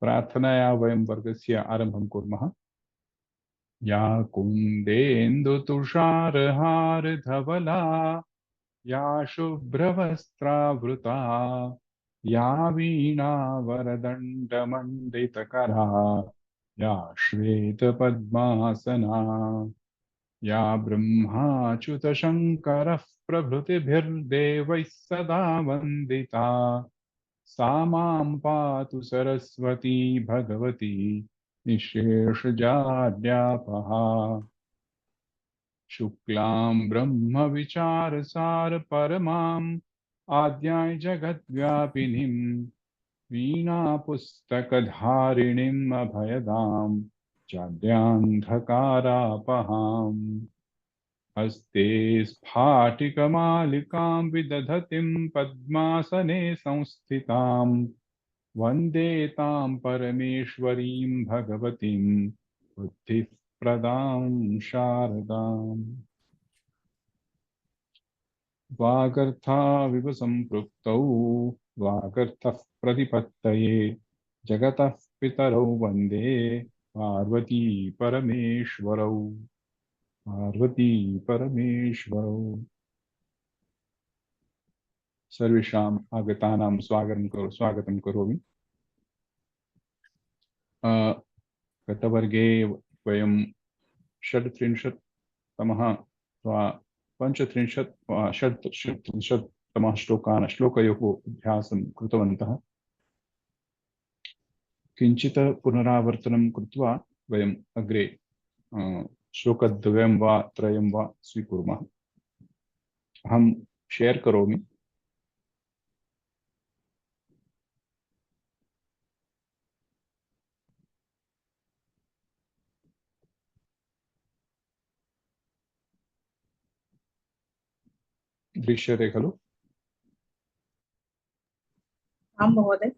प्रार्थनया वयं वर्गस्य आरम्भं कुर्मः। या कुन्देन्दुतुषारहारधवला या शुभ्रवस्त्रावृता या वीणावरदण्डमण्डितकरा या श्वेतपद्मासना या ब्रह्माच्युतशङ्करः प्रभृतिभिर्देवैः सदा वन्दिता सा मां पातु सरस्वती भगवती निःशेषजाड्यापहा। शुक्लां ब्रह्मविचारसार परमां आद्याय जगद्व्यापिनीं वीणापुस्तकधारिणीम् अभयदां चाद्यान्धकारापहाम्। हस्ते स्फाटिकमालिकां विदधतीं पद्मासने संस्थितां वन्दे तां परमेश्वरीं भगवतीं बुद्धिप्रदां शारदाम्। वागर्थाविव सम्पृक्तौ वागर्थः प्रतिपत्तये जगतः पितरौ वन्दे पार्वती परमेश्वरौ। पार्वती परमेश्वरौ। सर्वेषाम् आगतानां स्वागतं करोमि। गतवर्गे वयं षड्त्रिंशत्तमः वा पञ्चत्रिंशत् वा षट्त्रिंशत्तमः श्लोकयोः अभ्यासं कृतवन्तः। किञ्चित् पुनरावर्तनं कृत्वा वयम् अग्रे श्लोकद्वयं वा त्रयं वा स्वीकुर्मः। अहं शेर् करोमि। दृश्यते खलु? आं महोदय।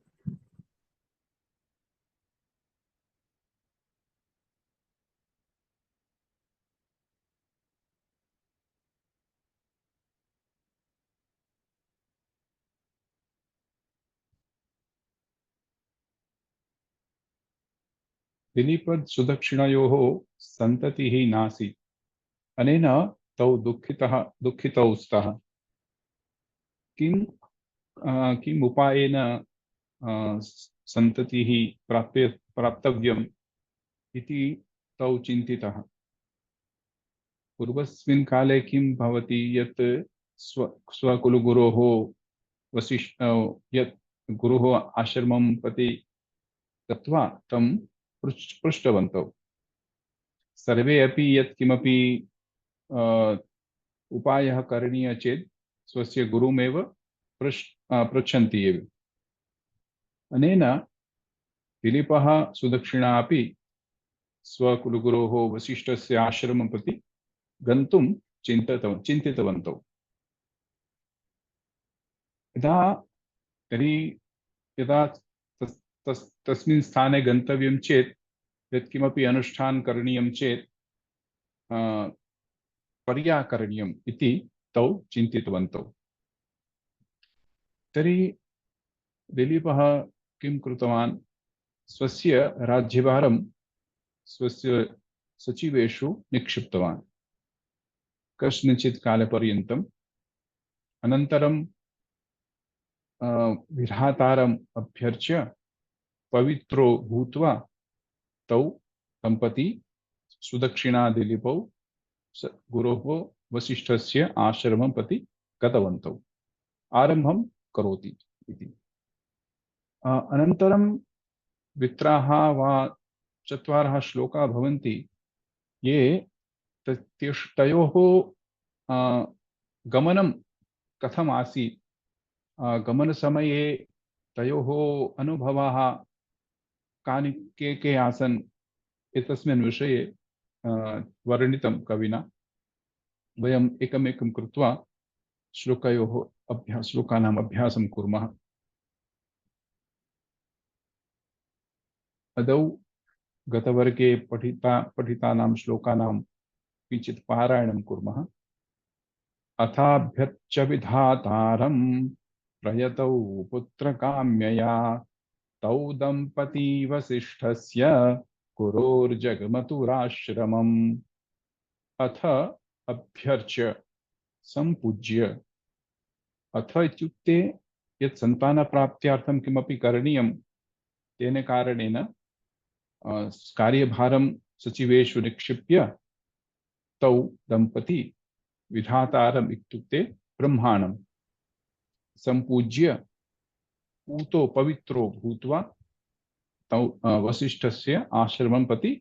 दिलीपद सुदक्षिणयोः सन्ततिः नासीत्। अनेन तौ दुःखितौ स्तः। किम् उपायेन सन्ततिः प्राप्तव्यम् इति तौ चिन्तितः। पूर्वस्मिन् काले किं भवति यत् स्वकुलगुरोः यत् गुरुः आश्रमं प्रति गत्वा तं पृष्टवन्तौ। सर्वे अपि यत् किमपि उपायः करणीयः चेत् स्वस्य गुरुमेव पृच्छन्ति एव। अनेन दिलीपः सुदक्षिणा अपि स्वकुलगुरोः वसिष्ठस्य आश्रमं प्रति गन्तुं चिन्तितवन्तौ। यदा तस्मिन् स्थाने गन्तव्यं चेत् यत्किमपि अनुष्ठानं करणीयं चेत् पर्याकरणीयम् इति तौ चिन्तितवन्तौ। तर्हि दिलीपः किं कृतवान्? स्वस्य राज्यभारं स्वस्य सचिवेषु निक्षिप्तवान् कस्मिंश्चित् कालपर्यन्तम्। अनन्तरं विधातारम् अभ्यर्च्य पवित्रो भूत्वा तौ दम्पती सुदक्षिणा दिलीपौ गुरोः वसिष्ठस्य आश्रमं प्रति गतवन्तौ। आरम्भं करोति इति। अनन्तरं वित्राः वा चत्वारः श्लोकाः भवन्ति ये तयोः गमनं कथम् आसीत्, गमनसमये तयोः अनुभवाः कानि के आसन् एतस्मिन् विषये वर्णितं कविना। वयम् एकमेकं कृत्वा श्लोकानाम् अभ्यासं कुर्मः। आदौ गतवर्गे पठितानां श्लोकानां किञ्चित् पारायणं कुर्मः। अथाभ्यच्च विधातारं प्रयतौ पुत्रकाम्यया तौ दंपती वसिष्ठस्य गुरोर्जगमतुराश्रमम् अथ अभ्यर्च्य संपूज्य। अथ इत्युक्ते यत् सन्तानप्राप्त्यार्थं किमपि करणीयं तेन कारणेन कार्यभारं सचिवेषु निक्षिप्य तौ दंपती विधातारम् इत्युक्ते ब्रह्माणं संपूज्य पूतो पवित्रो भूत्वा तौ वसिष्ठस्य आश्रमं प्रति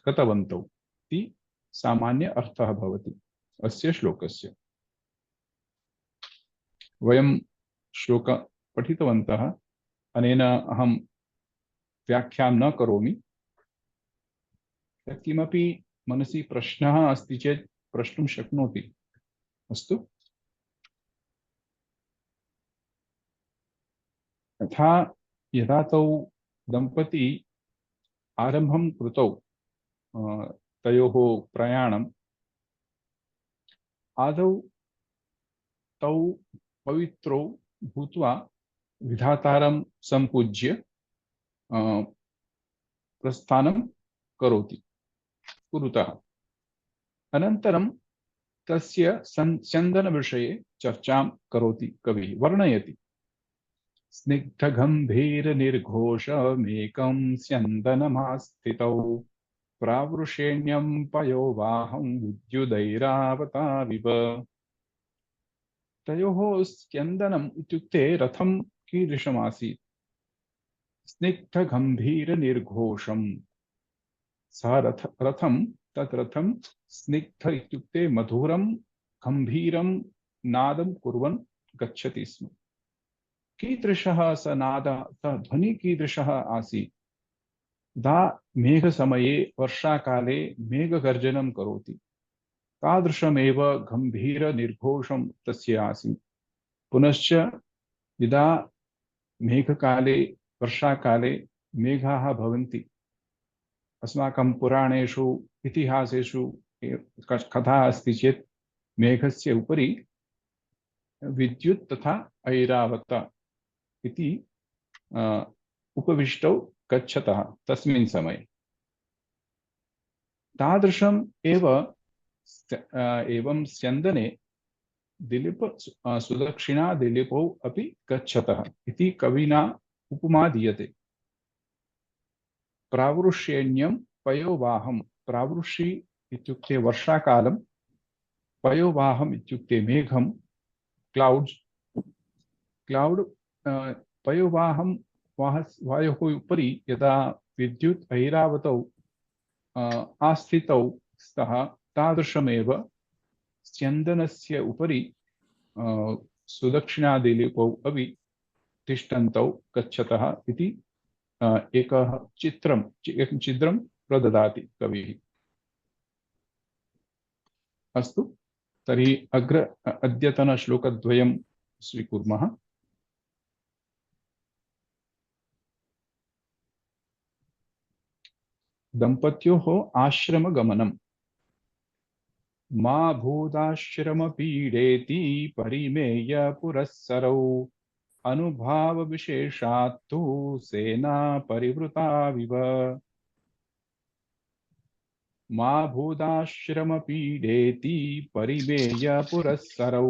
गतवन्तौ इति सामान्य अर्थः भवति अस्य श्लोकस्य। वयं श्लोक पठितवन्तः। अनेन अहं व्याख्यां न करोमि। किमपि मनसि प्रश्नः अस्ति चेत् प्रष्टुं शक्नोति। अस्तु। तथा यदा तौ दंपती आरम्भं कृतौ तयोः प्रयाणम् आदौ तौ पवित्रौ भूत्वा विधातारं संपूज्य प्रस्थानं कुरुतः। अनन्तरं तस्य चन्दनविषये चर्चां करोति कविः, वर्णयति। स्निग्धगम्भीरनिर्घोषमेकं स्यन्दनमास्थितौ प्रावृषेण्यं पयोवाहं विद्युदैरावताविव। तयोः स्यन्दनम् इत्युक्ते रथं कीदृशमासीत्? स्निग्धगम्भीरनिर्घोषं। सः रथं तत् रथं स्निग्ध इत्युक्ते मधुरं गम्भीरं नादं कुर्वन् गच्छति स्म। कीदृशः स नादः, सः ध्वनिः कीदृशः आसीत्? दा मेघसमये वर्षाकाले मेघगर्जनं करोति तादृशमेव गम्भीरनिर्घोषं तस्य आसीत्। पुनश्च यदा मेघकाले वर्षाकाले मेघाः भवन्ति, अस्माकं पुराणेषु इतिहासेषु कथा अस्ति चेत् मेघस्य उपरि विद्युत् तथा ऐरावत इति उपविष्टौ गच्छतः तस्मिन् समये। तादृशम् एवं स्यन्दने दिलीप सुदक्षिणा दिलीपौ अपि गच्छतः इति कविना उपमा दीयते। प्रावृष्येण्यं पयोवाहं। प्रावृषि इत्युक्ते वर्षाकालं, पयोवाहम् इत्युक्ते मेघं, क्लाउड पयोवाहं वायोः उपरि यदा विद्युत् ऐरावतौ आस्थितौ स्तः तादृशमेव स्यन्दनस्य उपरि सुदक्षिणादिलीपौ अपि तिष्ठन्तौ गच्छतः इति एकं चित्रं प्रददाति कविः। अस्तु, तर्हि अद्यतनश्लोकद्वयं स्वीकुर्मः। दम्पत्योः आश्रमगमनम्। मा भूदाश्रमपीडेति परिमेय पुरःसरौ अनुभावविशेषात्तु सेना परिवृताविव। मा भूदाश्रमपीडेति परिमेय पुरःसरौ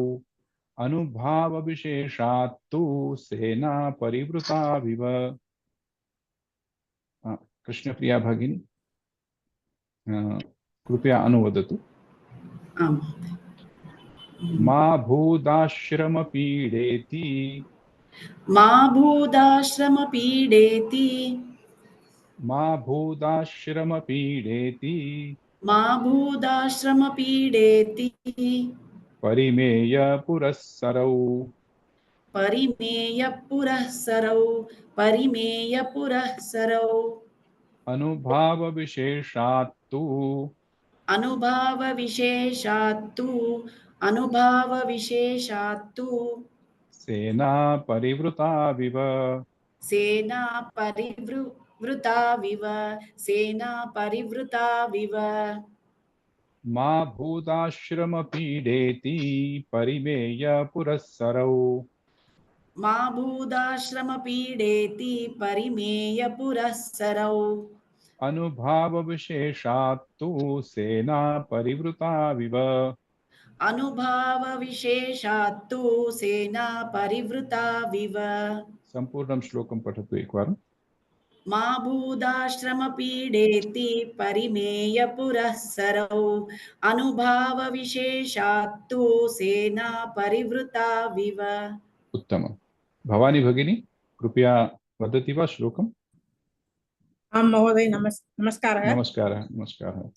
अनुभावविशेषात्तु सेना परिवृताविव। कृष्णप्रिया भगिनी कृपया अनुवदतु। आम्। मा भूदाश्रमपीडेति। मा भूदाश्रमपीडेति। मा भूदाश्रमपीडेति। मा भूदाश्रमपीडेति। परिमेय पुरःसरौ। परिमेय पुरःसरौ। परिमेय पुरःसरौ। अनुभावविशेषात्तु। अनुभावविशेषात्तु। अनुभावविशेषात्तु। सेना परिवृताविव। सेना परिवृताविव। सेना परिवृताविव। मा भूदाश्रमपीडेति परिमेय पुरःसरौ। मा भूदाश्रमपीडेति परिमेय पुरःसरौ अनुभाव विशेषात्तु सेना परिवृता विव अनुभावविशेषात्तु सेना परिवृता विव संपूर्णं श्लोकं पठतु एकवारं। मा भूदाश्रमपीडेति परिमेय पुरःसरौ अनुभावविशेषात्तु सेना परिवृता विव। उत्तमं। भवानी भगिनी कृपया वदति वा श्लोकम्? आं महोदय, नमस्कारः। नमस्कारः। नमस्कारः।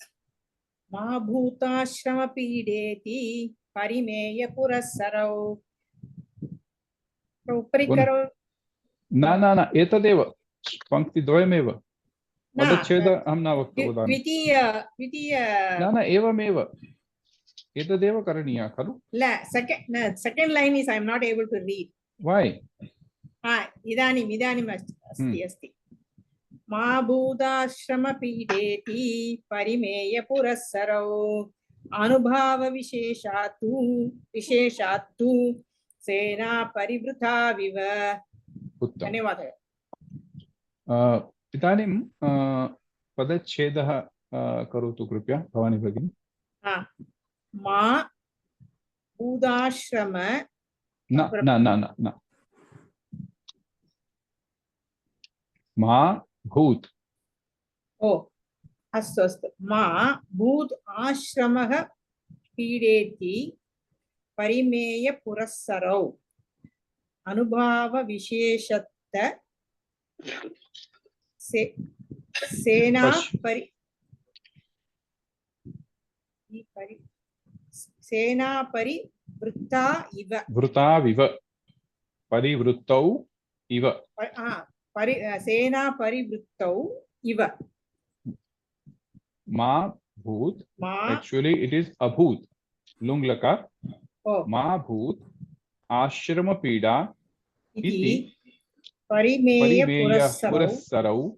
मा भूताश्रमपीडेति परिमेय पुरःसरौ उपरि करो न न न एतदेव पङ्क्तिद्वयमेव पदच्छेद अहं न वदामि। द्वितीय न न एवमेव एतदेव करणीयः खलु। Second line is I am not able to read. Why? इदानीम् अस्ति मा भूताश्रमपीडेति परिमेय पुरःसरौ अनुभावविशेषात्तु सेना परिवृता विव। उत्तमं। धन्यवादः। इदानीं पदच्छेदः करोतु कृपया भवानी भगिनी। मा भूताश्रम न न न न न मा भूत। अस्तु अस्तु। मा भूत आश्रमः पीडेति परिमेय पुरःसरौ अनुभाव विशेषत्त सेना सेना परिवृत्ता इव। वृता विव परिवृत्तौ इव। सेना परिवृत्तौ इव। मा भूत एक्चुअली इट इज अभूत लुंग लकार। मा भूत आश्रम पीड़ा इति परिमेय पुरःसरौ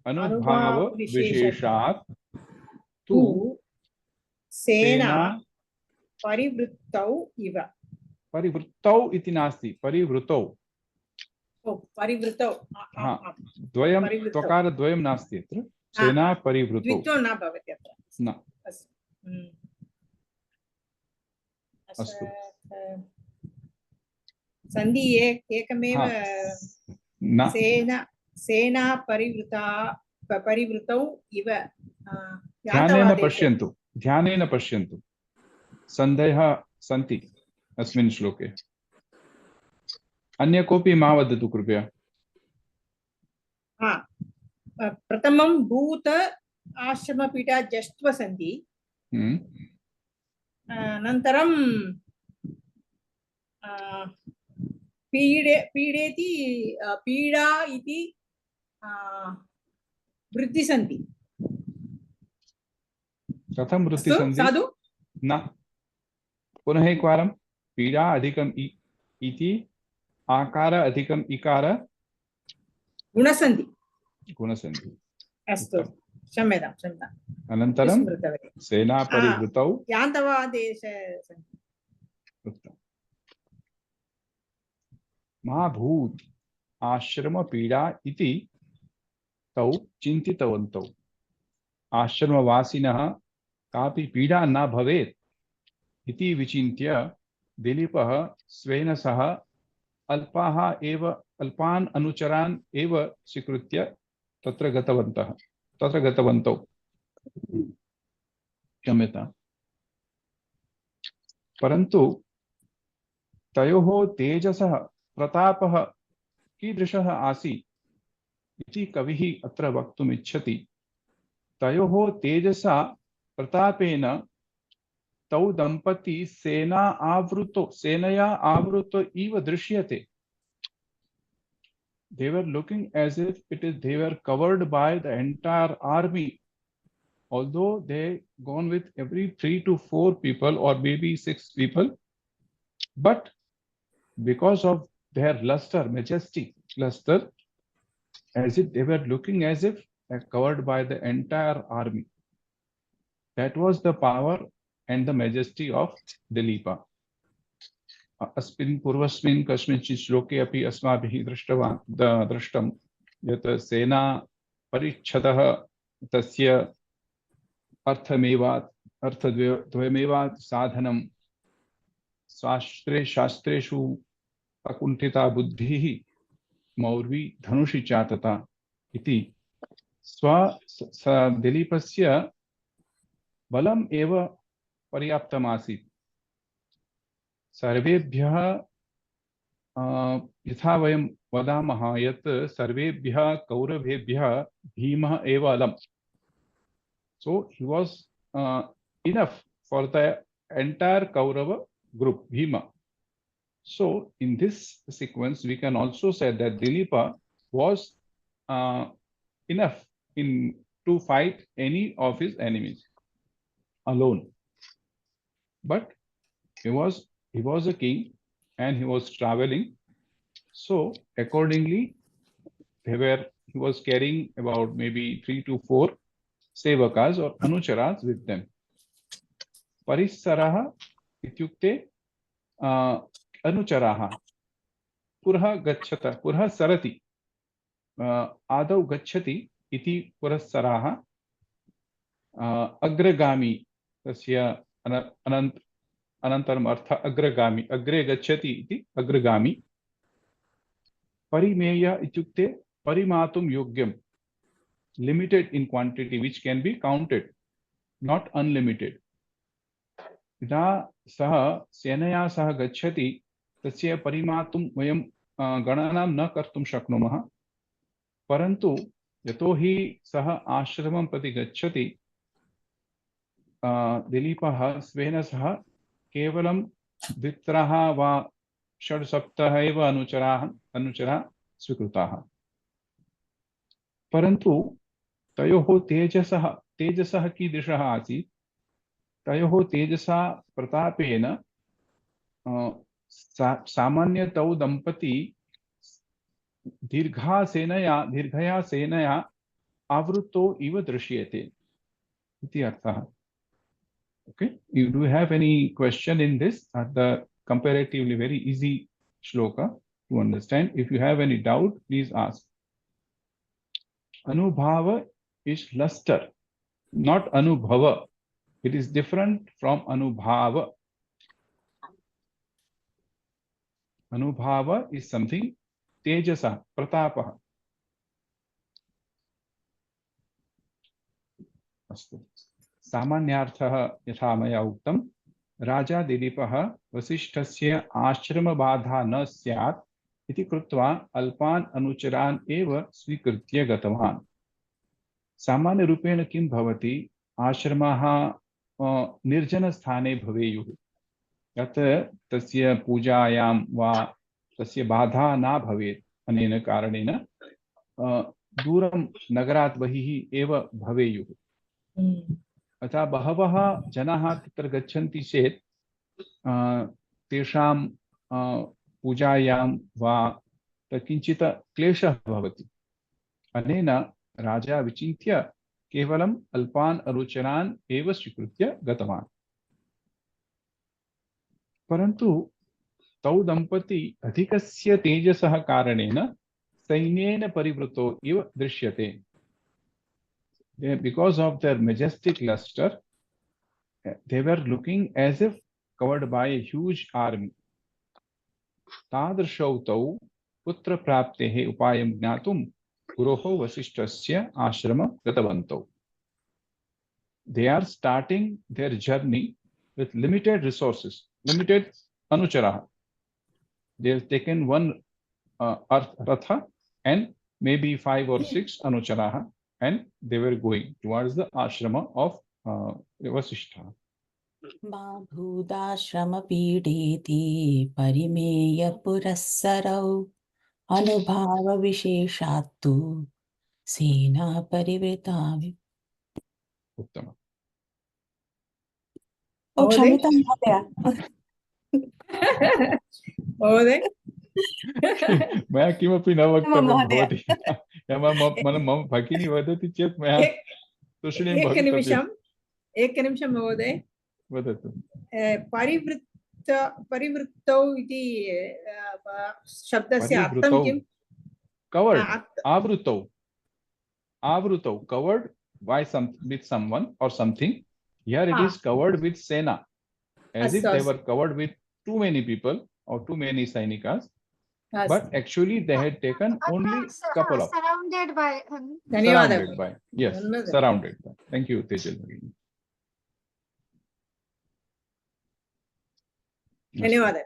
अनुभाव विशेषात् तु सेना परिवृत्तौ इव। परिवृत्तौ इति नास्ति, परिवृतौ। परिवृतौ द्वयं त्वकार द्वयं नास्ति अत्र। सेना परिवृतौ द्वित्वं न भवति अत्र। न। अस्तु। सन्धि एकमेव। सेना परिवृतौ इव। ध्यानेन पश्यन्तु सन्धयः सन्ति अस्मिन् श्लोके। अन्य कोऽपि मा वदतु कृपया। प्रथमं भूत आश्रमपीठा जष्ट्व सन्धि। अनन्तरं पीडेति पीडा इति वृद्धिसन्धि। कथं वृद्धिसन्धि? साधु न। पुनः एकवारं। पीडा अधिकम् इति आकार अधिकम् इकार गुणसन्धि। अस्तु, क्षम्यताम्। अनन्तरं सेना परिवृतौ यान्तवादेश सन्धि। मा भूत आश्रम पीड़ा इति तौ चिन्तितवन्तौ। आश्रमवासिनः कापि पीडा न भवेत् इति विचिन्त्य दिलीपः स्वेन सह अल्पान् अनुचरान् एव स्वीकृत्य तत्र गतवन्तौ। क्षम्यताम्। परन्तु तयोः तेजसः प्रतापः कीदृशः आसीत् इति कविः अत्र वक्तुम् इच्छति। तयोः तेजसा प्रतापेन तौ दंपती सेनया आवृतो इव दृश्यते। They were looking as if they were covered by the entire army, although they gone with every 3 to 4 people or maybe 6 people, but because of their luster, majestic luster, as if they were looking as if covered by the entire army. That was the power and the majesty of Dilipa. अस्मिन् पूर्वस्मिन् कस्मिंश्चित् श्लोके अपि अस्माभिः दृष्टं यत् सेना परिच्छदः तस्य अर्थद्वयमेव साधनं शास्त्रेषु अकुण्ठिता बुद्धिः मौर्वी धनुषि चातता इति दिलीपस्य बलम् एव पर्याप्तमासीत्। सर्वेभ्यः यथा वयं वदामः यत् सर्वेभ्यः कौरवेभ्यः भीमः एव अलम्। So he was enough for the entire Kaurava group, Bhima. So in this sequence, we can also say that Dilipa was enough to fight any of his enemies alone. But he was a king and he was traveling. So accordingly, he was carrying about maybe 3 to 4 sevakas or anucharas with them. Parissaraha ityukte anucharaha purha gacchata purha sarati adau gacchati iti purassaraha agragami tasya anantaram artha agragami agre gacchati iti agragami. Parimeya ityukte parimatum yogyam, limited in quantity which can be counted, not unlimited. यदा सः सेनया सह गच्छति तस्य परिमातुं वयं गणनां न कर्तुं शक्नुमः, परन्तु यतोहि सः आश्रमं प्रति गच्छति, दिलीपः स्वेन सह केवलं 2 वा 6-7 एव अनुचराः स्वीकृताः, परन्तु तयोः तेजसः कीदृशः आसीत्? तयोः तेजसा प्रतापेन सामान्यतौ दंपती दीर्घया सेनया आवृतो इव दृश्यते इति अर्थः. Okay, do you have any question in this? The comparatively very easy shloka to understand. If you have any doubt, please ask. Anubhava is luster, not anubhava. It is different from anubhava. Anubhava is something tejasa, pratapah. अस्तु. सामान्यार्थः यथा मया उक्तं, राजा दिलीपः वसिष्ठस्य आश्रमबाधा न स्यात् इति कृत्वा अल्पान् अनुचरान् एव स्वीकृत्य गतवान्. सामान्यरूपेण किं भवति, आश्रमः निर्जनस्थाने भवेयुः, यत् तस्य पूजायां वा तस्य बाधा न भवेत्. अनेन कारणेन दूरं नगरात् बहिः एव भवेयुः. अतः बहवः जनाः तत्र गच्छन्ति चेत् तेषां पूजायां वा किञ्चित् क्लेशः भवति. अनेन राजा विचिन्त्य केवलम् अल्पान् अनुचरान् एव स्वीकृत्य गतवान्. परन्तु तौ दम्पती अधिकस्य तेजसः कारणेन सैन्येन परिवृतो इव दृश्यते. Because of their majestic luster, they were looking as if covered by a huge army. तादृशौ तौ पुत्र प्राप्तेः उपायं ज्ञातुं गुरोः वसिष्ठस्य आश्रमं गतवन्तौ. They are starting their journey with limited resources, limited anucharaha. They have taken one ratha and maybe 5 or 6 anucharaha, and they were going towards the ashrama of Vasishtha. Bhudashrama pideti parimeya purassarau anubhava visheshattu sena parivritavi. Uttama. Oh, Kshamita Mahodaya. महोदय मया किमपि न वक्तव्यं भवति. मम भगिनी वदति चेत् मया तुष्णीं भवितव्यम्. एकनिमिषं महोदय. वदतु. परिवृत्तौ इति शब्दस्य अर्थं किम्? covered, आवृतौ, covered by with someone or something. Here it is covered with sena, as if they were covered with too many people or too many sainikas. But actually they had taken only couple of. Surrounded by. Surrounded by. Yes, surrounded by. Thank you, Tejal. धन्यवादः।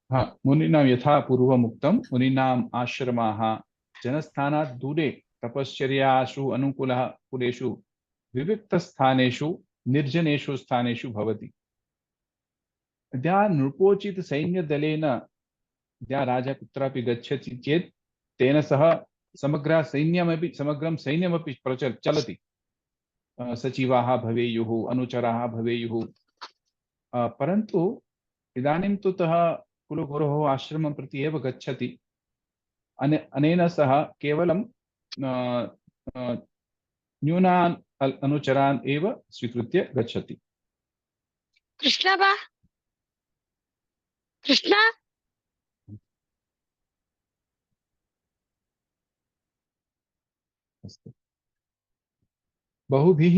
हाँ, मुनिनां यथा पूर्वमुक्तं मुनिनाम् आश्रमाः जनस्थानात् दूरे तपश्चर्यासु अनुकूलः कुलेषु विविक्तस्थानेषु निर्जनेषु स्थानेषु भवति। यदा नृपोचित सैन्यदलेन यदा राजा कुत्रापि गच्छति चेत् तेन सह समग्रं सैन्यमपि चलति। सचिवाः भवेयुः, अनुचराः भवेयुः, परन्तु इदानीं तु तः कुलगुरोः आश्रमं प्रति एव गच्छति। अनेन सह केवलं न्यूनान् अनुचरान् एव स्वीकृत्य गच्छति। कृष्ण बा कृष्ण बहुभिः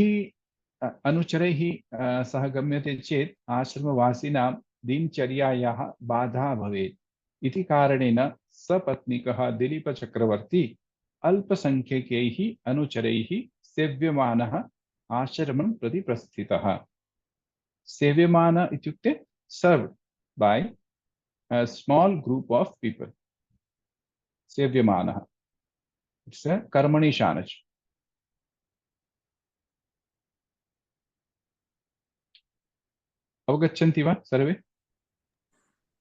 अनुचरैः सह गम्यते चेत् आश्रमवासिनां दिनचर्यायाः बाधा भवेत्। इति कारणेन सपत्नीकः दिलीपचक्रवर्ती अल्पसंख्यकैः अनुचरैः सेव्यमानः आश्रमं प्रति प्रस्थितः। सेव्यमान इत्युक्ते served by a small group of people. सेव्यमानः, it's a कर्मणि शानच्। अवगच्छन्ति वा सर्वे?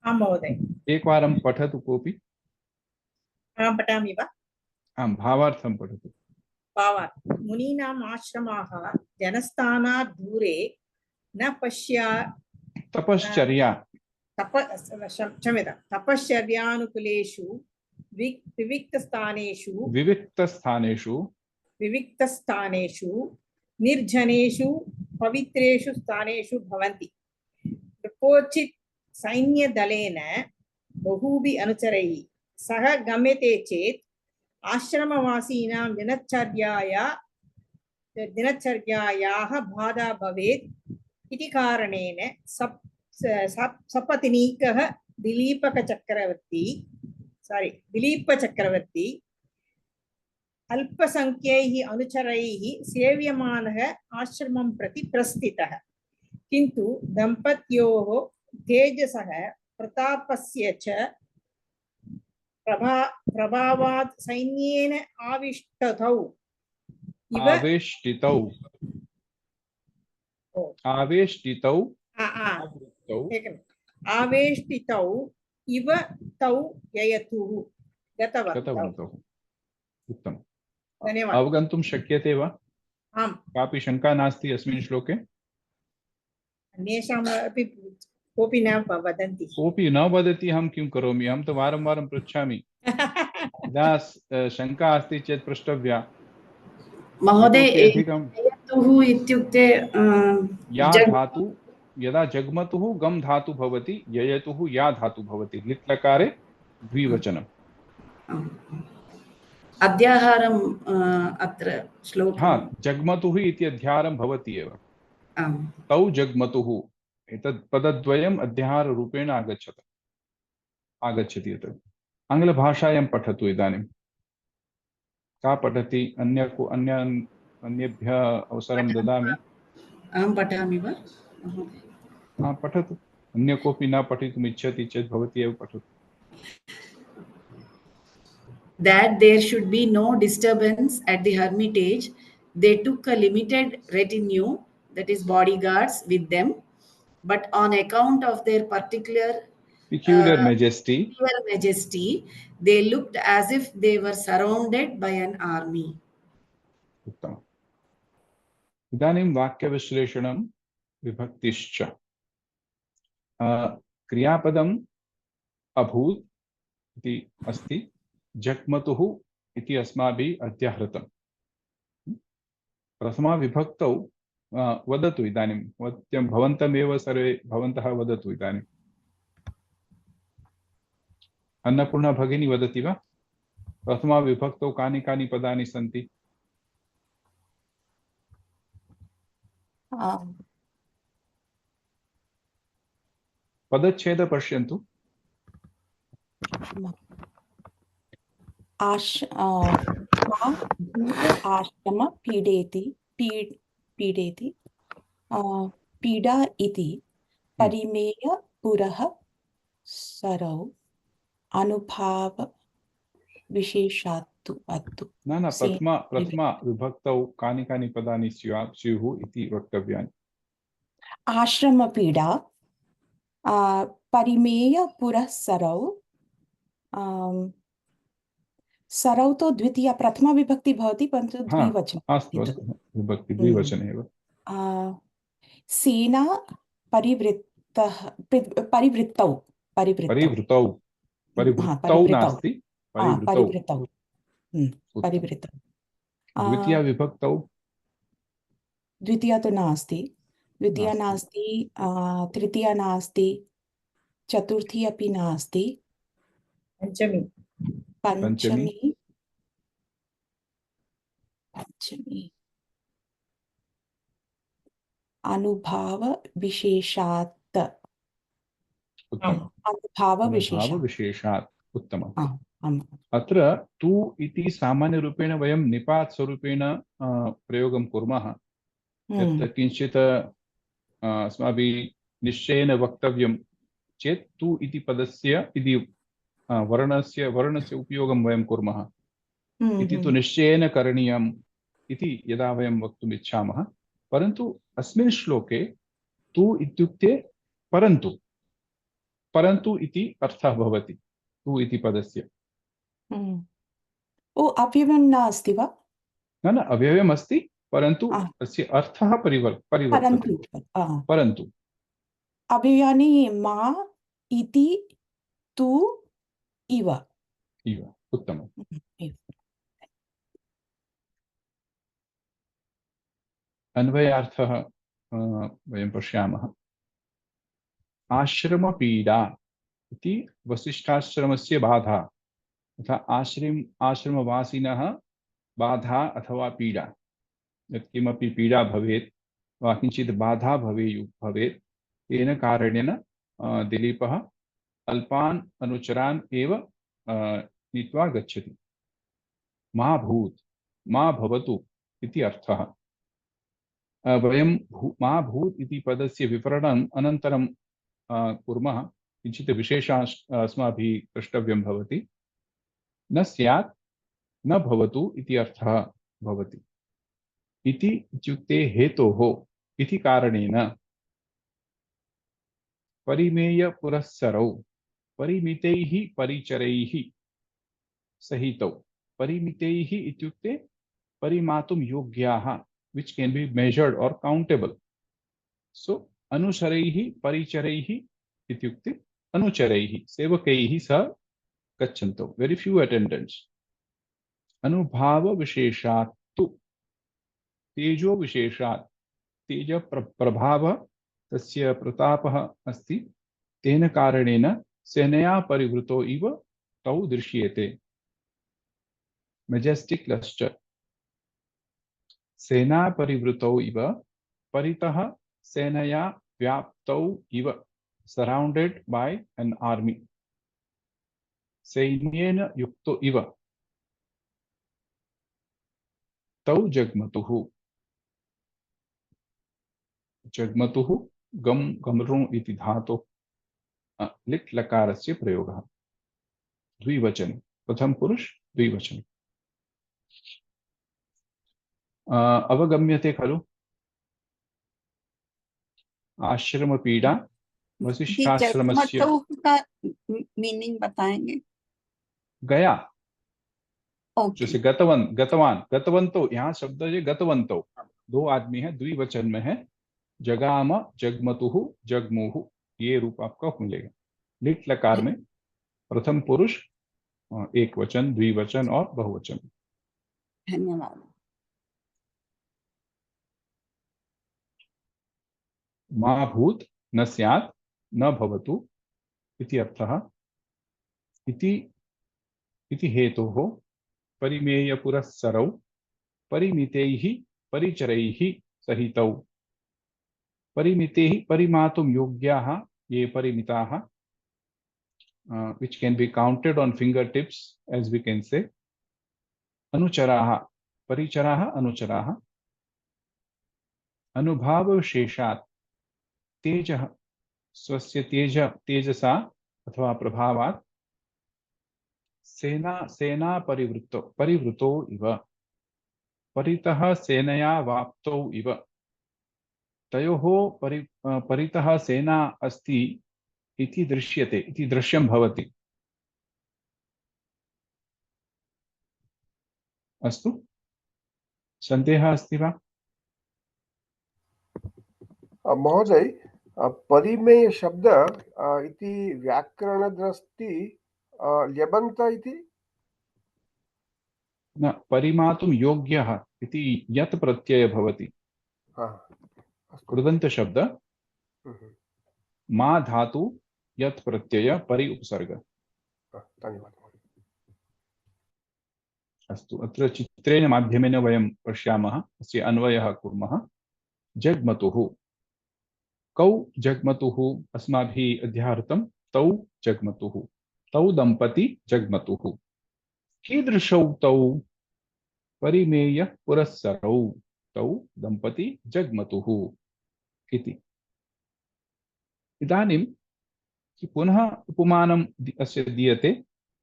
आं महोदय। एकवारं पठतु कोऽपि। अहं पठामि वा? आं, भावार्थं पठतु। भावार्थं। मुनीनाम् आश्रमाः जनस्थानात् दूरे न तपश्चर्या क्षम्यतां तपश्चर्यानुकूलेषु विविक्तस्थानेषु निर्जनेषु पवित्रेषु स्थानेषु भवन्ति। क्वचित् सैन्यदलेन बहुभिः अनुचरैः सह गम्यते चेत् आश्रमवासीनां दिनचर्यायाः बाधा भवेत्। इति कारणेन सपत्नीकः दिलीपचक्रवर्ती अल्पसंख्यैः अनुचरैः सेव्यमानः आश्रमं प्रति प्रस्थितः। किन्तु दम्पत्योः तेजसः प्रतापस्य च प्रभावात् सैन्येन आवेष्टितौ इव तौ ययतुः गतवन्तौ। उत्तमम्। धन्यवादः। अवगन्तुं शक्यते वा? आम्। कापि शङ्का नास्ति अस्मिन् श्लोके? अन्येषाम् अपि कोऽपि न वदन्ति। कोऽपि न वदति, अहं किं करोमि? अहं तु वारं वारं पृच्छामि। यदा शङ्का अस्ति चेत् पृष्टव्या। महोदय, ययतुः इत्युक्ते या धातु, यदा जग्मतुः गम धातु भवति, ययतुः या धातु भवति। लिट्लकारे द्विवचनम्। अध्याहारम् अत्र श्लोके। हाँ, जग्मतुः इति अध्याहारं भवति एव। तौ जग्मतुः एतत् पदद्वयम् अध्याहाररूपेण आगच्छति। एतत् आङ्ग्लभाषायां पठतु इदानीं। का पठति? अन्येभ्यः अवसरं ददामि। अहं पठामि वा? हाँ, पठतु। अन्य कोऽपि न पठितुम् इच्छति चेत् भवती एव पठतु। That there should be no disturbance at the hermitage, they took a limited retinue, that is bodyguards, with them, but on account of their peculiar majesty, they looked as if they were surrounded by an army. उत्तमम्। इदानीं वाक्यविश्लेषणं विभक्तिश्च। क्रियापदम् अभूत् इति अस्ति, जग्मतुः इति अस्माभिः अध्याहृतम्। प्रथमा विभक्तौ वदतु इदानीं, भवन्तमेव सर्वे भवन्तः वदतु इदानीं। अन्नपूर्णा भगिनी वदति वा? प्रथमा विभक्तौ कानि कानि पदानि सन्ति? पदच्छेद पश्यन्तु। आश्रम पीडेति पीडेति पीडा इति परिमेय पुरः सरौ अनुभाव विशेषात्तु अत्तु न प्रथमा विभक्तौ कानि कानि पदानि स्युः इति वक्तव्यानि। आश्रम पीडा परिमेय पुरः सरौ सरौ तो द्वितीया प्रथमा विभक्ति भवति परन्तु द्विवचन। अस्तु अस्तु विभक्ति द्विवचने एव। सेना परिवृत्तौ नास्ति परिवृत्तौ द्वितीया विभक्तौ द्वितीया तो नास्ति, द्वितीया नास्ति, तृतीया नास्ति, चतुर्थी अपि नास्ति, पंचमी अनुभाव विशेषात् उत्तमम्। अत्र तु इति सामान्यरूपेण वयं निपात स्वरूपेण प्रयोगं कुर्मः। यत् किञ्चित् अस्माभिः निश्चयेन वक्तव्यं चेत् तु इति पदस्य इति वर्णस्य उपयोगं वयं कुर्मः। इति तु निश्चयेन करणीयम् इति यदा वयं वक्तुम् इच्छामः। परन्तु अस्मिन् श्लोके तु इत्युक्ते परन्तु इति अर्थः भवति तु इति पदस्य। अव्ययं नास्ति वा? न अव्ययम् अस्ति, परन्तु तस्य अर्थः परिवर्तते। परन्तु अव्ययानि मा इति तु इव उत्तमम्। अन्वयार्थः वयं पश्यामः। आश्रमपीडा इति वसिष्ठाश्रमस्य बाधा तथा आश्रमवासिनः बाधा अथवा पीडा, यत्किमपि पीडा भवेत् वा किञ्चित् बाधा भवेत् तेन कारणेन दिलीपः अल्पान् अनुचरान् एव नीत्वा गच्छति। मा भवतु इति अर्थः। वयं मा भूत् इति पदस्य विवरणम् अनन्तरं कुर्मः। किञ्चित् विशेषः अस्माभिः द्रष्टव्यं भवति। न स्यात् न भवतु इति अर्थः भवति। इति इत्युक्ते हेतोः इति कारणेन परिमेय पुरस्सरौ परिमितैः परिचरैः सहितौ। परिमितैः इत्युक्ते परिमातुं योग्याः, which can be measured or countable. So अनुचरैः परिचरैः इत्युक्ते अनुचरैः सेवकैः सह गच्छन्तौ, very few attendants। अनुभाव विशेषात् तु तेजो विशेषात् तेज प्रभाव तस्य प्रतापः अस्ति, तेन कारणेन सेनया परिवृतो इव तौ दृश्येते। Majestic lustre. सेना परिवृतौ इव परितः सेनया व्याप्तौ इव सराउंडेड बाय एन आर्मी। सैन्येन युक्तो इव तौ जग्मतुः। जग्मतुः गमृ इति धातु लिट् लकारस्य प्रयोगः द्विवचने, प्रथम पुरुष द्विवचने। अवगम्यते खलु? आश्रमपीडा वसिष्ठाश्रमस्य का मीनिंग बताएंगे? गया। ओके। जैसे गतवंतो, यहाँ शब्द है गतवंतो, दो आदमी है, द्विवचन में है। जगाम, जगमतुहु, जगमुहु, ये रूप आपका मिलेगा। लिट लकार में प्रथम पुरुष एक वचन, द्विवचन और बहुवचन। धन्यवाद। मा भूत न स्यात् न भवतु इति अर्थः। इति हेतोः परिमेयपुरःसरौ परिमितैः परिचरैः सहितौ परिमितैः परिमातुं योग्याः ये परिमिताः which can be counted on fingertips as we can say अनुचराः परिचराः अनुचराः अनुभावविशेषात् तेजः स्वस्य तेजसा अथवा प्रभावात् सेना परिवृतो इव परितः सेनया वाप्तौ इव तयोः परितः सेना अस्ति इति दृश्यते इति दृश्यं भवति। अस्तु, सन्देहः अस्ति वा? महोदय, परिमेय शब्द इति व्याकरणदृष्टि ल्यबन्त इति न, परिमातुं योग्यः इति यत् प्रत्यय भवति कृदन्त शब्द मा धातु यत् प्रत्यय परि उपसर्ग। धन्यवादः। अस्तु, अत्र चित्रेण माध्यमेन वयं पश्यामः, अस्य अन्वयः कुर्मः। जग्मतुः, कौ जग्मतुः अस्माभिः अध्याहृतं, तौ जग्मतुः, तौ दम्पती जग्मतुः। कीदृशौ तौ? परिमेय पुरःसरौ तौ दम्पती जग्मतुः इति। इदानीं पुनः उपमानम् अस्य दीयते।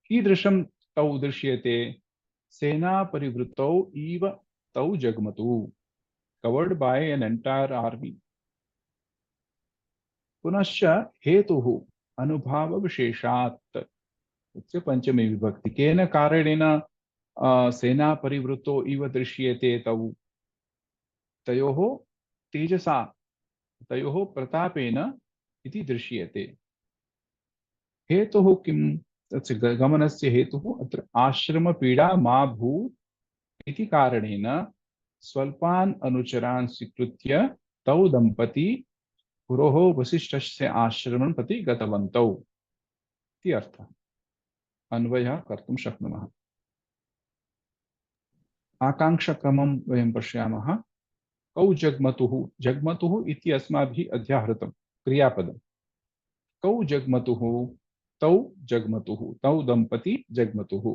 कीदृशं तौ दृश्यते? सेना परिवृतौ इव तौ जग्मतुः, covered by an entire army. पुनश्च हेतुः अनुभाव विशेषात्, पंचमी विभक्ति। केन कारणेन सेना परिवृतो इव दृश्यते तौ? तयोः तेजसा, तयोः प्रतापेन इति दृश्यते। हेतुः किं? तस्य गमनस्य हेतुः अत्र आश्रमपीडा मा भूत् इति कारणेन स्वल्पान् अनुचरान् स्वीकृत्य तौ दम्पती गुरोः वसिष्ठस्य आश्रमं प्रति गतवन्तौ इति अर्थः। अन्वयः कर्तुं शक्नुमः। आकाङ्क्षक्रमं वयं पश्यामः। कौ जग्मतुः, जग्मतुः इति अस्माभिः अध्याहृतं क्रियापदं। कौ जग्मतुः, तौ जग्मतुः, तौ दम्पती जग्मतुः।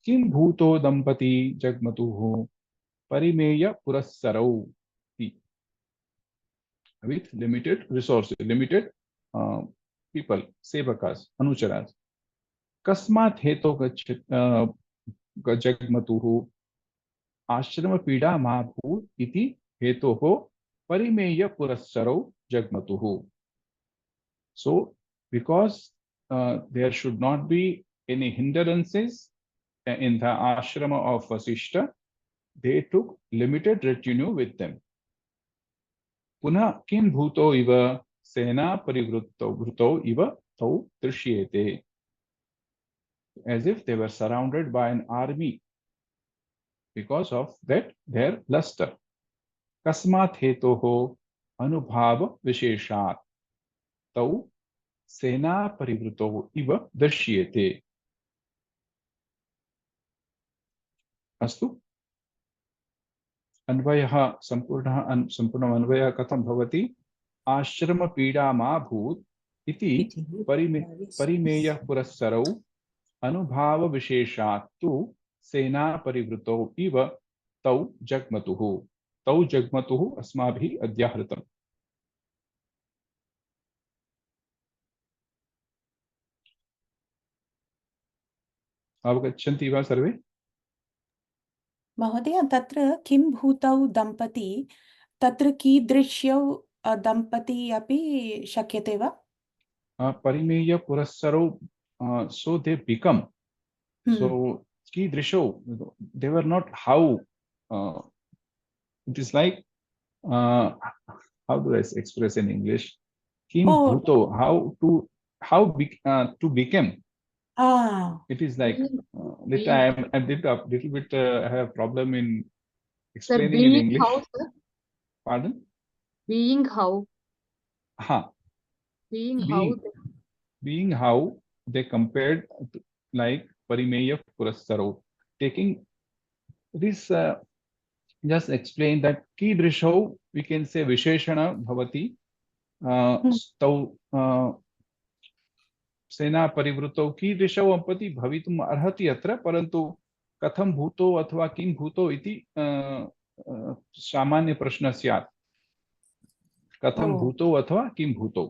किं भूतो दम्पती जग्मतुः? परिमेय पुरःसरौ, with limited resources, limited people, sevakas, anucharas. कस्मात् हेतोः जग्मतुः? आश्रम पीडा मा भूत् इति हेतोः परिमेय पुरःसरौ जग्मतुः। So because there should not be any hindrances in the ashrama of Vasishta, they took limited retinue with them. पुनः किं भूतो इव? सेना परिवृतौ इव तौ दृश्येते, as if they were surrounded by an army because of that their luster. कस्मात् हेतोः? अनुभाव विशेषात् तौ सेना परिवृतौ इव दृश्येते। अस्तु, अन्वयः सम्पूर्णम् अन्वयः कथं भवति? आश्रम पीडा मा भूत् इति परिमेय पुरःसरौ अनुभाव विशेषात् तु सेना परिवृतौ इव तौ जग्मतुः। तौ जग्मतुः अस्माभिः अध्याहृतम्। अवगच्छन्ति वा सर्वे? महोदय, तत्र किं भूतौ दम्पती, तत्र कीदृश्यौ दम्पती अपि शक्यते वा? परिमेय पुरःसरौ, so they become. So कीदृशौ, they were not how. It is like how do I express in English? Kim bhuto, how to become. It is like I have a problem in explaining in English. How, sir? Pardon? Being how? Being how they compared like Parimeya Purassaro. Taking this, just explain that Kidrisho, we can say Visheshana Bhavati, Stau सेना परिवृतौ कीदृशौ अपि भवितुम् अर्हति अत्र, परन्तु कथं भूतो अथवा किं भूतो इति सामान्य प्रश्न स्यात्। कथं भूतो अथवा किं भूतो,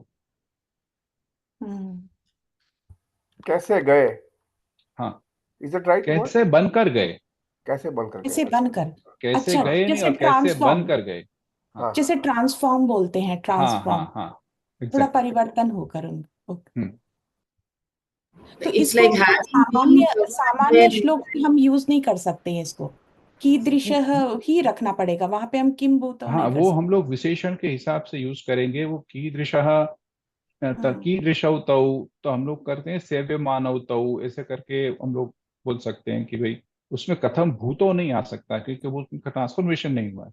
कैसे गए, हाँ, इज इट राइट? कैसे बनकर गए, कैसे बनकर गए, कैसे बनकर, कैसे अच्छा, गए नहीं, जैसे और कैसे ट्रांसफॉर्म, बनकर गए, हाँ, जैसे ट्रांसफॉर्म बोलते हैं, हाँ ट्रांसफॉर्म, हाँ हाँ, थोड़ा exactly. परिवर्तन होकर उनको। तो It's इसको like having been सामान्य there. श्लोक में हम यूज नहीं कर सकते हैं, इसको कीदृशः ही रखना पड़ेगा, वहां पे हम किम भूतो हाँ, नहीं कर वो सकते। हम लोग विशेषण के हिसाब से यूज करेंगे। वो कीदृशः कीदृशौ तौ, तो हम लोग करते हैं सेव्यमानौ तौ, ऐसे करके हम लोग बोल सकते हैं कि भाई उसमें कथम भूतो नहीं आ सकता, क्योंकि वो उनका ट्रांसफॉर्मेशन नहीं हुआ है।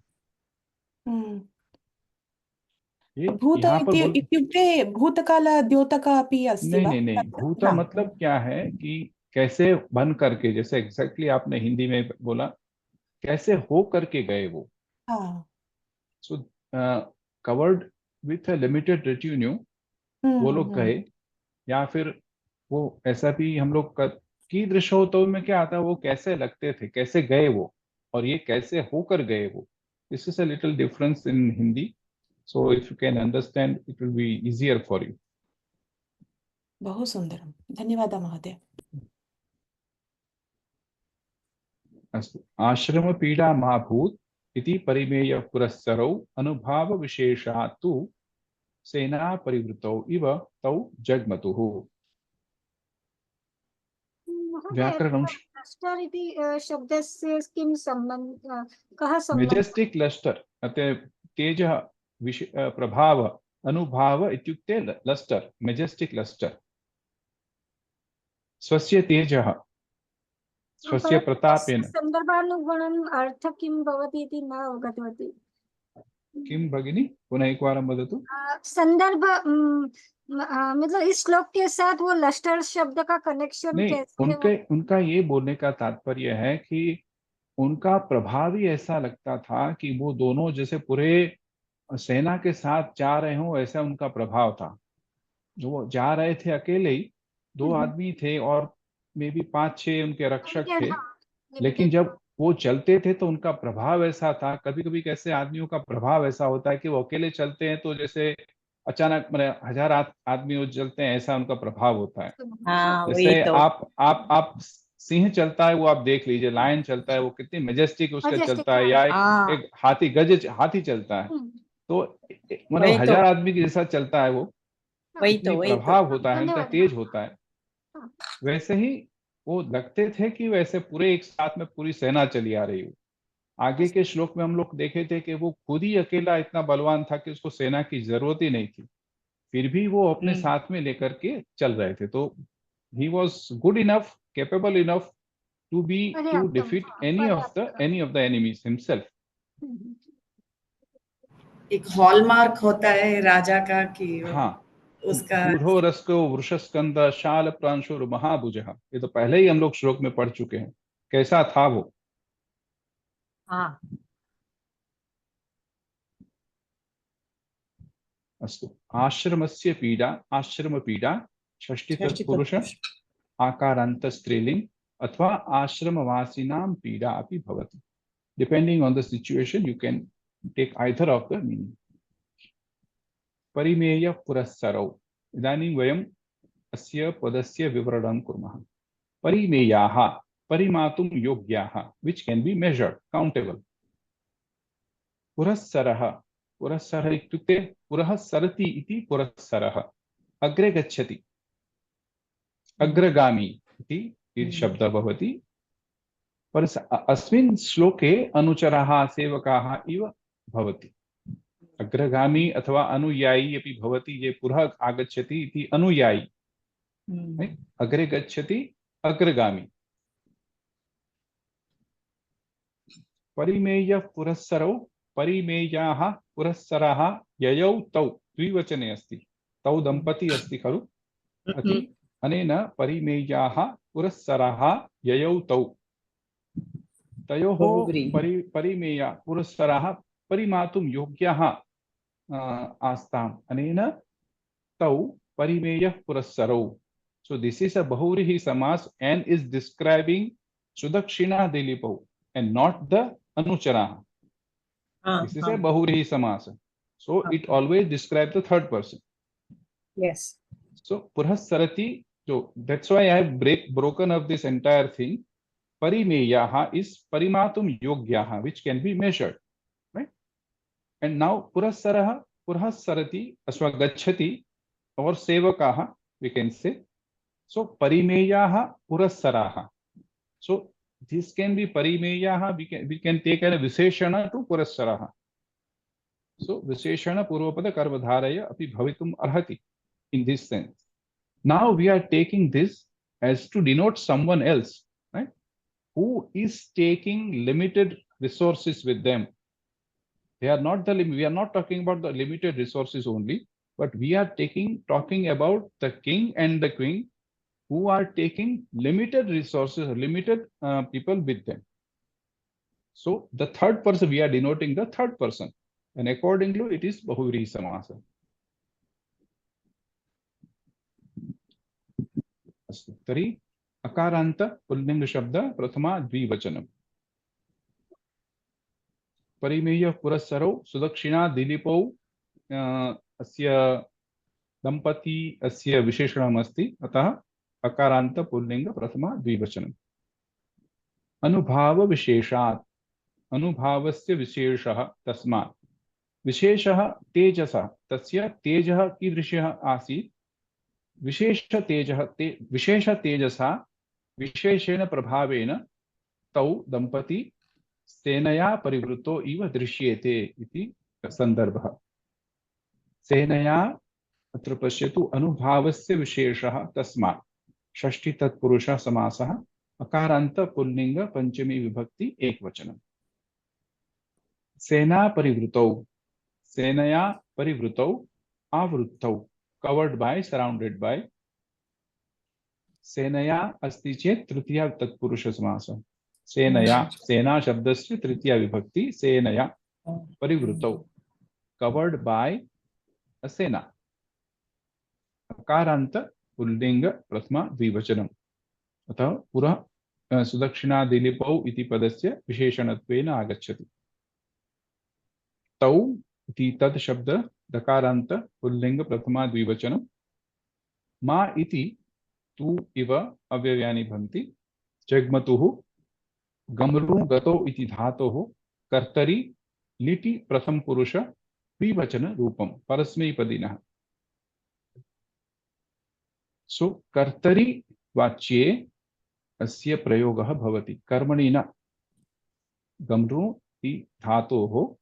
ये भूत यहाँ पर बोल, इत्युक्ते भूतकाल द्योतक अपि अस्ति नहीं वा? नहीं नहीं, भूत न। मतलब क्या है कि कैसे बन करके, जैसे एग्जैक्टली आपने हिंदी में बोला, कैसे हो करके गए वो। हाँ। So covered with a limited retinue वो लोग गए, या फिर वो ऐसा भी हम लोग कीदृश हो तो में क्या आता है, वो कैसे लगते थे, कैसे गए वो, और ये कैसे होकर गए वो। This is a little difference in Hindi, so if you can understand it will be easier for you. बहु सुंदरम, धन्यवाद महोदय। अस्तु, आश्रम पीडा मा भूत् इति परिमेय पुरस्सरौ अनुभाव विशेषात् तु सेना परिवृतौ इव तौ जग्मतुः। व्याकरणं लस्टर इति शब्दस्य किं सम्बन्धः, कः सम्बन्धः? मेजेस्टिक लस्टर, तेजः प्रभाव अनुभाव इत्युक्ते लस्टर, मेजेस्टिक लस्टर, स्वस्य तेजः, स्वस्य प्रतापेन। सन्दर्भानुगुणम् अर्थ किं भवति इति न अवगतवती। किं भगिनी, पुनः एकवारं वदतु। संदर्भ मतलब इस श्लोक के साथ वो लस्टर शब्द का कनेक्शन नहीं, कैसे? उनका ये बोलने का तात्पर्य है कि उनका प्रभाव ही ऐसा लगता था कि वो दोनों जैसे पूरे सेना के साथ जा रहे हों, ऐसा उनका प्रभाव था। जो वो जा रहे थे अकेले ही, दो आदमी थे और मे बी 5-6 उनके रक्षक थे, लेकिन जब वो चलते थे तो उनका प्रभाव ऐसा था। कभी कभी कैसे आदमियों का प्रभाव ऐसा होता है कि वो अकेले चलते हैं तो जैसे अचानक मैंने 1000 आदमी वो चलते हैं, ऐसा उनका प्रभाव होता है। हाँ, वही जैसे तो। आप सिंह चलता है वो आप देख लीजिए, लायन चलता है वो कितनी मेजेस्टिक उसका चलता है, या हाँ। एक हाथी चलता है, तो मतलब वही तो। 1000 आदमी के जैसा चलता है वो, वही इतनी तो, वही तो। प्रभाव होता है उनका, तेज होता है। वैसे ही वो लगते थे कि वैसे पूरे एक साथ में पूरी सेना चली आ रही हो। आगे के श्लोक में हम लोग देखे थे कि वो खुद ही अकेला इतना बलवान था कि उसको सेना की जरूरत ही नहीं थी, फिर भी वो अपने साथ में लेकर के चल रहे थे। तो he was good enough, capable enough to defeat any of the enemies himself. एक हॉलमार्क होता है राजा का कि हाँ, उसका गूढ़ो रस्को वृषस्कंद शाल प्रांशुर महाभुजः, ये तो पहले ही हम लोग श्लोक में पढ़ चुके हैं, कैसा था वो। हाँ। अस्तु, आश्रमस्य पीडा, आश्रम पीडा षष्ठी तत्पुरुष आकारांत स्त्रीलिंग अथवा आश्रमवासिनां पीडा अपि भवति। Depending on the situation, you can take either of the meaning. परिमेय पुरस्सरौ, इदानीं वयम् अस्य पदस्य विवरणं कुर्मः। परिमेयाः, परिमातुं योग्याः, which can be measured, countable. पुरस्सरः, पुरस्सरः इत्युक्ते पुरः सरति इति पुरस्सरः, अग्रे गच्छति, अग्रगामी इति शब्दः भवति। पर अस्मिन् श्लोके अनुचराः सेवकाः इव भवति, अग्रगामी अथवा अनुयायी अपि भवति। ये पुरः आगच्छति इति अनुयायी, अग्रे गच्छति अग्रगामी। परिमेय पुरस्सरौ, परिमेयाः पुरस्सराः ययौ तौ, द्विवचने अस्ति, तौ दंपती अस्ति खलु, अति अनेन परिमेयाः पुरस्सराः ययौ तौ तयोः परिमेया पुरस्सराः परिमातुं योग्याः आस्ताम् अनेन तौ परिमेयः पुरस्सरौ. So this is a Bahuvrihi Samas and is describing Sudakshina Dilipau and not the Anuchara. This is a Bahuvrihi Samas. So it always describes the third person. Yes. So Purhasarati, so that's why I have broken up this entire thing. Parimeyaha is Parimatum Yogyaha, which can be measured. Right? And now Purasaraha, Purhasarati, Aswagachati, or Sevakaha, we can say. So Parimeyaha Purassaraha. So this can be Parimeyaha, we can take a Visheshana to Purassaraha. So Visheshana Purvapada Karvadharaya api bhavitum arhati in this sense. Now we are taking this as to denote someone else, right? Who is taking limited resources with them. They are not the we are not talking about the limited resources only, but we are talking about the king and the queen who are taking limited resources, limited people with them. So the third person, we are denoting the third person, and accordingly it is Bahuvrihi Samasa. Tari Akaranta Pullinga Shabda Prathama Dvivachanam. Parimeya Purassaro Sudakshina Dilipau Asya Dampati Asya Visheshanam Asti Atah Akaranta Pullinga Prathama Dvivachanam. Anubhava Visheshat Anubhavasya Visheshaha Tasmat Visheshaha Tejasa Tasya Tejaha Kidrishaha Asit Vishesha Tejasa Visheshena Prabhavena Tau Dampati Senaya Parivruto Iva Drishyete iti Sandarbha. Senaya Atra Pashyatu Anubhavasya Visheshaha Tasmat Shashti Tatpurusha Samasaha Akaranta Pullinga Panchami Vibhakti Ekvachanam. Sena Parivruto Senaya Parivruto Avruttau covered by, surrounded by. Senaya asti chet tritiya tatpurusha samasa. Senaya, Sena shabdasya tritiya vibhakti, Senaya Parivrutau covered by a Sena. Akaranta Pullinga Prathma Dvivachanam. Atha Pura Sudakshina Dilipau iti padasya Visheshanattvena agacchati. Tau iti tad shabda Dakaranta Pullinga Prathama Dvivachanam. Ma iti tu iva avyavyani bhanti. Jagmatuhu Gamru gato iti dhatoho kartari liti pratham purusha dvivachana rupam parasmai padinah. So kartari vachye asya prayogah bhavati karmanina gamru iti dhatoho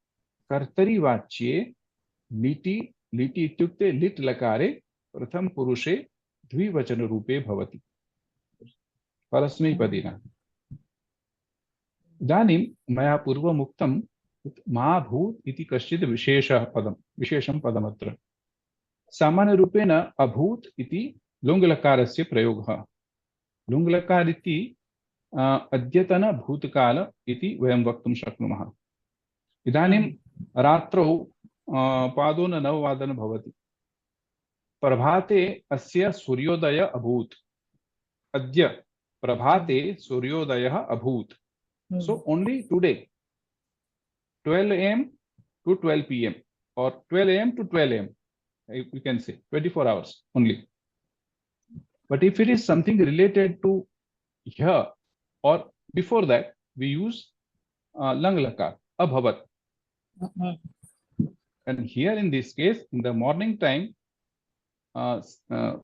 kartari vachye liti ityukte lit lakare pratham purushe dvivachana rupe bhavati parasmai padinah. इदानीं मया पूर्वमुक्तं मा भूत् इति कश्चित् विशेषं पदमत्र. सामान्यरूपेण अभूत् इति लुङ्लकारस्य प्रयोगः. लुङ्लकार इति अद्यतन भूतकाल इति वयं वक्तुं शक्नुमः. इदानीं रात्रौ पादोन 9 वादन भवति. प्रभाते अस्य सूर्योदय अभूत्. अद्य प्रभाते सूर्योदयः अभूत्. So only today, 12 a.m. to 12 p.m. or 12 a.m. to 12 a.m. You can say 24 hours only. But if it is something related to here or before that, we use lang lakar, abhavat. And here in this case, in the morning time, so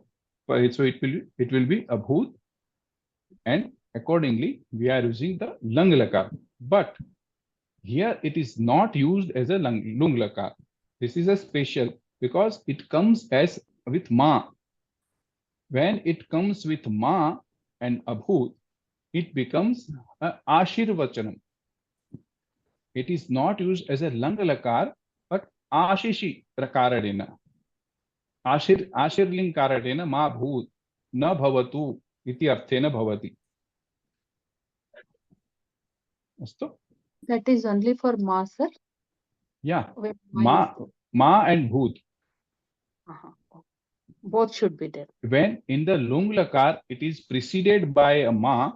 it will be abhut, and accordingly, we are using the lang lakar. But here it is not used as a lung lakar. This is a special because it comes as with ma. When it comes with ma and abhut, it becomes a ashirvachanam. It is not used as a lang lakar, but ashishi rakaradena. Ashirling karadena ma bhut. न भवतु इति अर्थेन भवति। अस्तु? That is only for ma, sir. Yeah. When Ma and bhut. both should be there. When in the lung lakar it is preceded by a ma,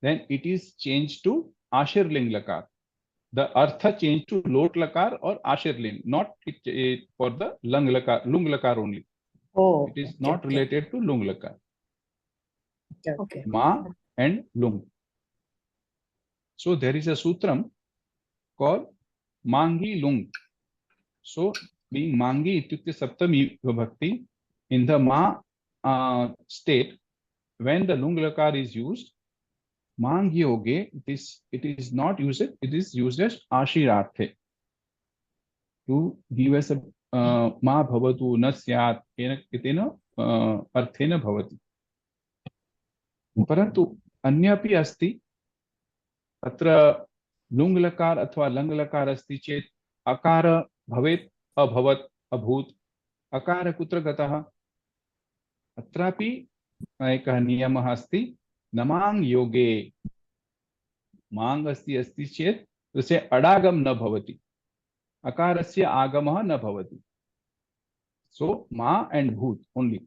then it is changed to ashir ling lakar. The artha changed to lot lakar or ashir ling, not it for the lung lakar only. Oh. It is not related to lung lakar. Okay. Ma and lung. So there is a sutram called mangi lung. So being mangi ityukte saptami vibhakti, in the ma state, when the lung lakar is used, mang yoge, it is not used, it is used as ashirarthe, to give us a ma bhavatu na syat itena arthena bhavati. परंतु अन्यपि अस्ति, अत्र लुङ् लकार अथवा लङ् लकार अस्ति चेत् अकार भवेत्, अभवत्, अभूत्। अकार कुत्र गतः? अत्रापि एकः नियमः अस्ति, नमाङ् योगे। माङ् अस्ति चेत् तस्य अडागम न भवति, अकारस्य आगमः न भवति। सो मा एंड भूत ओनली,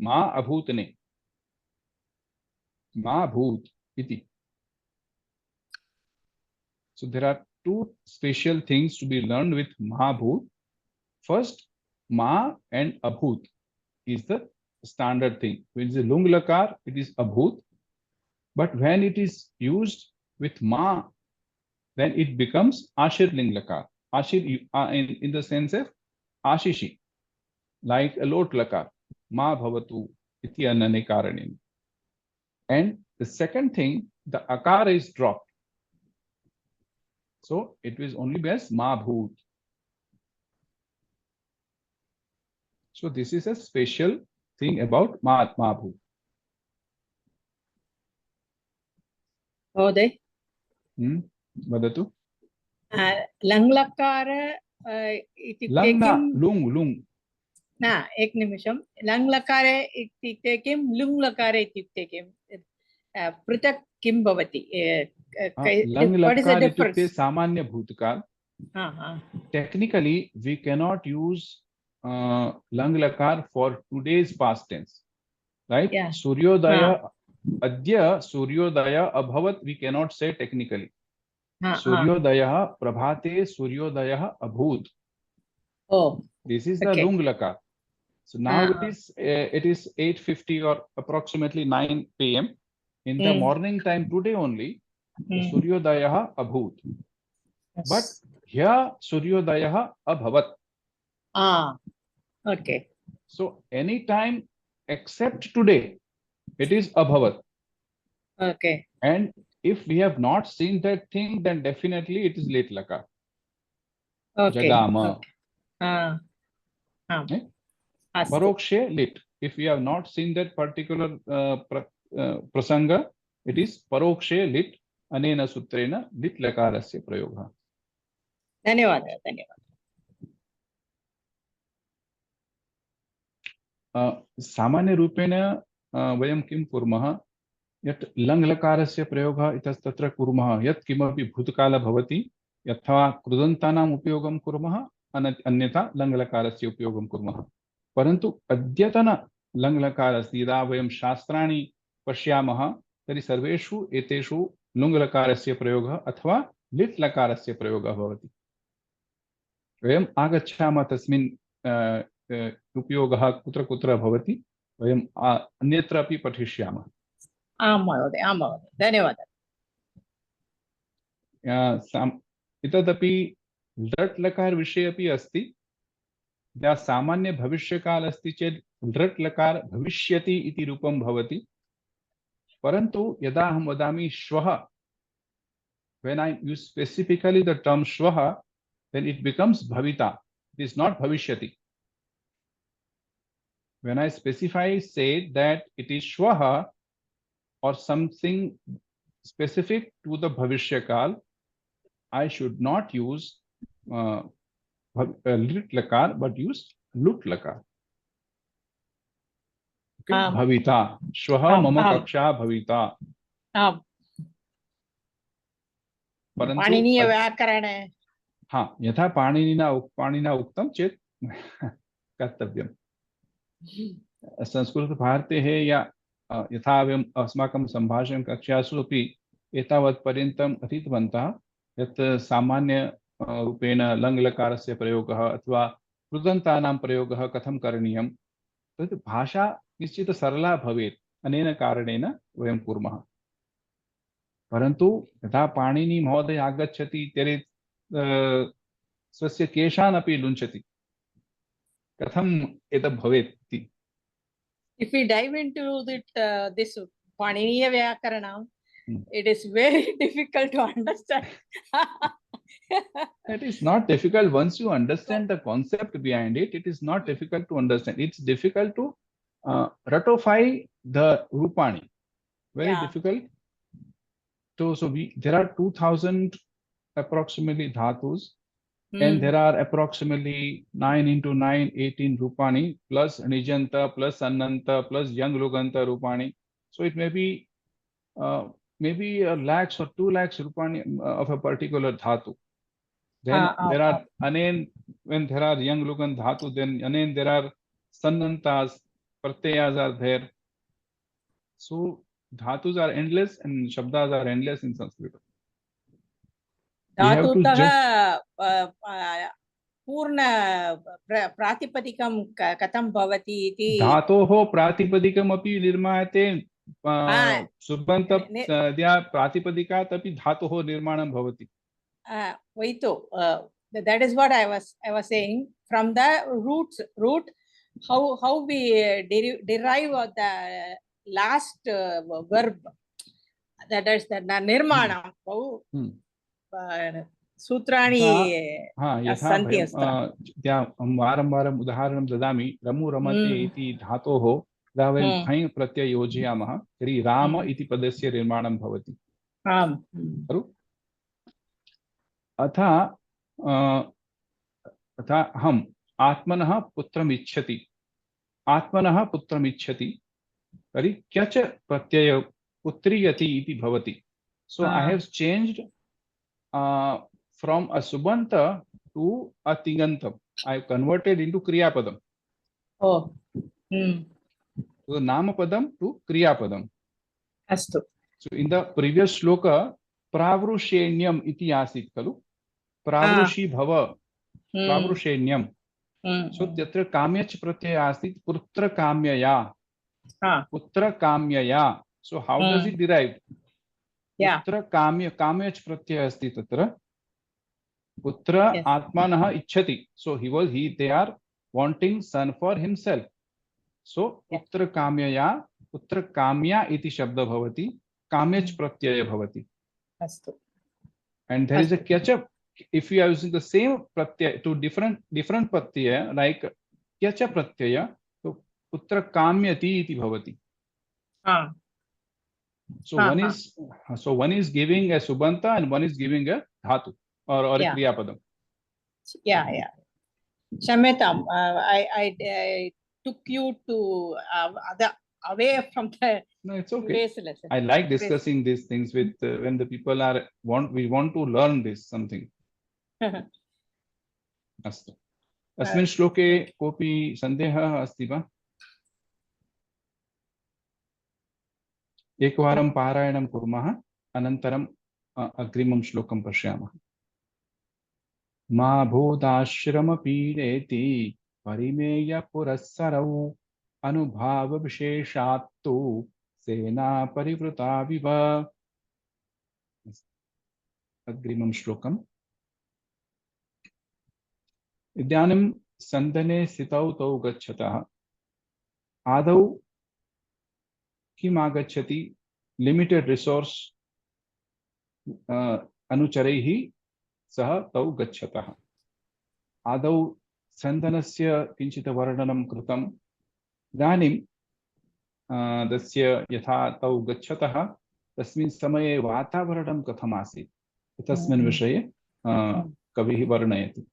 मा अभूत ने, मा भूत इति। So there are two special things to be learned with Mahabhut. First, Ma and Abhut is the standard thing. When it is a lung lakar, it is Abhut. But when it is used with Ma, then it becomes Ashir ling lakar. Ashir in the sense of Ashishi, like a lot lakar. Ma bhavatu iti annane karaneni. And the second thing, the akara is dropped. So it was only as ma bhut. So this is a special thing about ma bhut. महोदय, वदतु। लङ्लकार इत्युक्ते लङ् किं? लुङ् न, एक निमिषं। लङ्लकारे इत्युक्ते किं, लुङ् लकारे इत्युक्ते किं? पृथक् किं भवति? लङ् लकार इत्युक्ते सामान्य भूतकाल। Technically we cannot use लङ् लकार for today's past tense, right? Yeah. Suryodaya adya suryodaya abhavat, we cannot say technically. Suryodaya prabhate suryodaya abhut. Oh, This is the okay. lung lakar. So now it is 8:50 or approximately 9 p.m. in the morning time today only. Suryodaya abhut. But here suryodaya abhavat. Okay. So any time except today, it is abhavat. Okay. And if we have not seen that thing, then definitely it is late lakar. Okay. Jagama. Okay. Parokshe lit. If we have not seen that particular prasanga, it is parokshe lit. Anena sutrena lit lakarasya prayoga. धन्यवादः, धन्यवादः। सामान्य रूपेण वयं किं कुर्मः, यत् लङ् लकारस्य प्रयोगः इतस्तत्र कुर्मः, यत् किमपि भूतकाल भवति यथा कृदन्तानाम् उपयोगं कुर्मः, अन्यथा लङ् लकारस्य उपयोगं कुर्मः। परन्तु अद्यतन लङ् लकारस्य यदा वयं शास्त्राणि पश्यामः तर्हि सर्वेषु एतेषु लुङ् लकारस्य प्रयोगः अथवा लिट् लकारस्य प्रयोगः भवति। वयम् आगच्छामः तस्मिन् उपयोगः कुत्र कुत्र भवति, वयम् अन्यत्र अपि पठिष्यामः। आम् महोदय, आम् महोदय, धन्यवादः। इतदपि लट् लकार विषये अपि अस्ति। यदा सामान्य भविष्यकाल अस्ति चेत् लट् लकार भविष्यति इति रूपं भवति। परन्तु यदा अहं वदामि श्वः, when I use specifically the term shvaha, then it becomes bhavita. It is not bhavishyati. When I specify, say that it is shvaha or something specific to the bhavishyakal, I should not use lit lakar but use lut lakar. Okay आम्। भविता श्वः आम्, मम आम्। कक्षा भविता आम्, परन्तु पाणिनीयव्याकरण हाँ यथा पाणिनिना उक्तं चेत् कर्तव्यम् संस्कृतभारतेः या यथा वयम् अस्माकं सम्भाषण कक्षासु अपि एतावत् पर्यन्तम् अधीतवन्तः यत् सामान्य रूपेण लङ्लकारस्य प्रयोगः अथवा कृदन्तानां प्रयोगः कथं करणीयं तत् भाषा निश्चित सरला भवेत् अनेन कारणेन वयं कुर्मः परन्तु यदा पाणिनि महोदय आगच्छति तर्हि स्वस्य केशान् अपि लुञ्चति कथम् एतत् भवेत् इति if we dive into this Paniniya Vyakaranam, Hmm. it is very difficult to understand. It is not difficult once you understand the concept behind it. It is not difficult to understand. It's difficult to ratify the Rupani. Very Yeah. difficult. So there are 2000 approximately dhatus, and there are approximately 9 into 9, 18 Rupani plus Nijanta plus Annanta plus Young Luganta Rupani. So it may be maybe a lakhs or 2 lakhs Rupani of a particular dhatu. Then there are anen, when there are young Lugan dhatu, then anen there are sannantas, pratyayas are there. So dhatus are endless and shabdas are endless in Sanskrit. We have to धातुतः just पूर्ण प्रातिपदिकं कथं भवति इति धातोः प्रातिपदिकमपि निर्मायते सुबन्त प्रातिपदिकात् अपि धातोः निर्माणं भवति. Wait, that is what I was saying. From the root, how we derive the last verb, that is the nirmanam. सूत्राणि सन्ति अत्र. वारं वारम् उदाहरणं ददामि. रमु रमते इति धातोः यदा वयं घञ् प्रत्यय योजयामः तर्हि राम इति पदस्य निर्माणं भवति. आम्. अथा अहम् आत्मनः पुत्रम् इच्छति तर्हि क्यच प्रत्यय पुत्रीयति इति भवति. So I have changed from a subanta to a tigantam. I have converted into kriyapadam. Oh. So namapadam to kriyapadam. Astu. So in the previous shloka pravrushenyam iti asit kalu. Pravrushi bhava. Pravrushenyam. So tatra kamyach pratyaya asit putra kamyaya. Putra kamyaya. So how does it derive? पुत्र काम्य काम्यच प्रत्यय अस्ति तत्र पुत्र आत्मनः इच्छति. So they are wanting son for himself. So पुत्र काम्यया पुत्र काम्या इति शब्द भवति काम्यच प्रत्यय भवति. अस्तु. And there is a catch up if we are using the same pratyay to different pratyaya like kyacha pratyaya, so putra kamyati iti bhavati. So one is giving a subanta and one is giving a dhatu or a kriya padam. Yeah. Shametam, I took you to away from the. No, it's okay. I like discussing these things with when the people we want to learn this something. अस्तु. अस्मिन् श्लोके कोऽपि सन्देहः अस्ति वा? एकवारं पारायणं कुर्मः अनन्तरम् अग्रिमं श्लोकं पश्यामः. मा भूताश्रमपीडेति परिमेय पुरस्सरौ अनुभावविशेषात्तु सेना परिवृता विव. अग्रिमं श्लोकम्. इदानीं सन्दने स्थितौ तौ गच्छतः आदौ किम् आगच्छति? लिमिटेड रिसोर्स अनुचरैः सह तौ गच्छतः. आदौ सन्दनस्य किञ्चित् वर्णनं कृतम्. इदानीं तस्य यथा तौ गच्छतः तस्मिन् समये वातावरणं कथम् आसीत् तस्मिन् विषये कविः वर्णयति.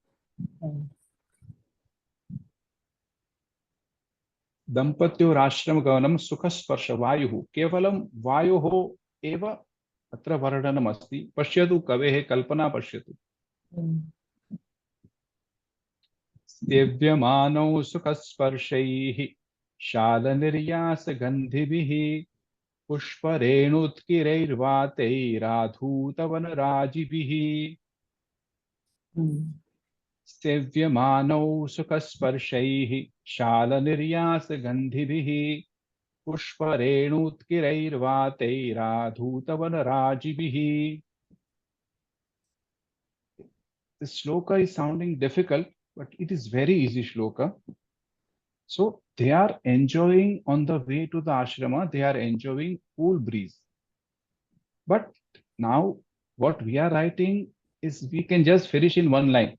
दम्पत्योराश्रमगमनं सुखस्पर्शवायुः केवलं वायोः एव अत्र वर्णनमस्ति। पश्यतु कवेः कल्पना पश्यतु। सेव्यमानौ सुखस्पर्शैः शालनिर्यासगन्धिभिः पुष्परेणुत्किरैर्वातैराधूतवनराजिभिः। सेव्यमानौ सुखस्पर्शैः शालनिर्यासगन्धिभिः पुष्परेणुत्किरैर्वातैराधूतवनराजिभिः। The shloka is sounding difficult, but it is very easy shloka. So they are enjoying on the way to the ashrama, they are enjoying cool breeze. But now what we are writing is we can just finish in one line.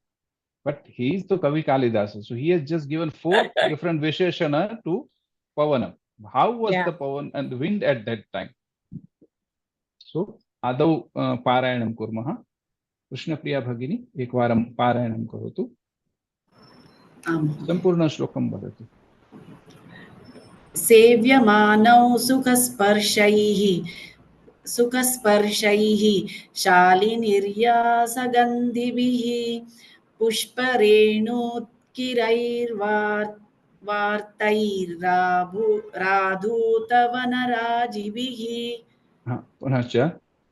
But he is the Kavi Kalidasa. So he has just given 4 different Visheshana to Pavanam. How was the Pavan and the wind at that time? So Adau Parayanam Kurmaha. Krishnapriya भगिनी एकवारं पारायणं करोतु। सम्पूर्ण श्लोकं वदतु। सेव्यमानौ सुखस्पर्शैः शालिनिर्यासगन्धिभिः पुष्परेणुत्किरैर्वातैराधूतवनराजिभिः। पुनश्च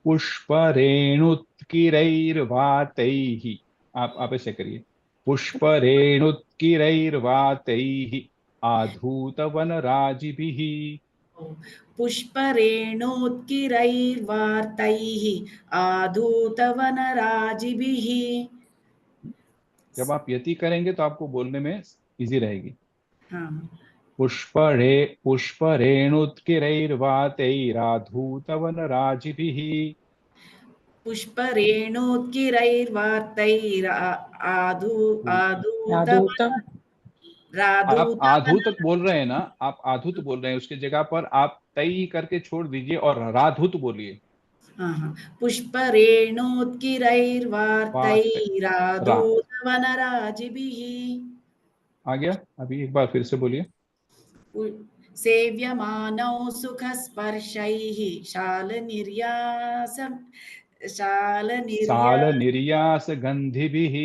पुष्परेणुत्किरैर्वातैः। आप ऐसे करिए, पुष्परेणुत्किरैर्वातैः आधूतवनराजिभिः। पुष्परेणुत्किरैर्वातैः आधूतवनराजिभिः। जब आप यति करेंगे तो आपको बोलने में इजी रहेगी। हाँ। पुष्परेणुत्किरैर्वातैराधूतवनराजिभिः। आप आधू तक बोल रहे हैं ना, आप आधुत बोल रहे हैं, उसकी जगह पर आप तई करके छोड़ दीजिए और राधुत बोलिए। पुष्परेणुत्किरैर्वातैराधूतवनराजिभिः। आ गया? अभी एक बार फिर से बोलिए। सेव्यमानौ सुखस्पर्शैः शालनिर्यासगन्धिभिः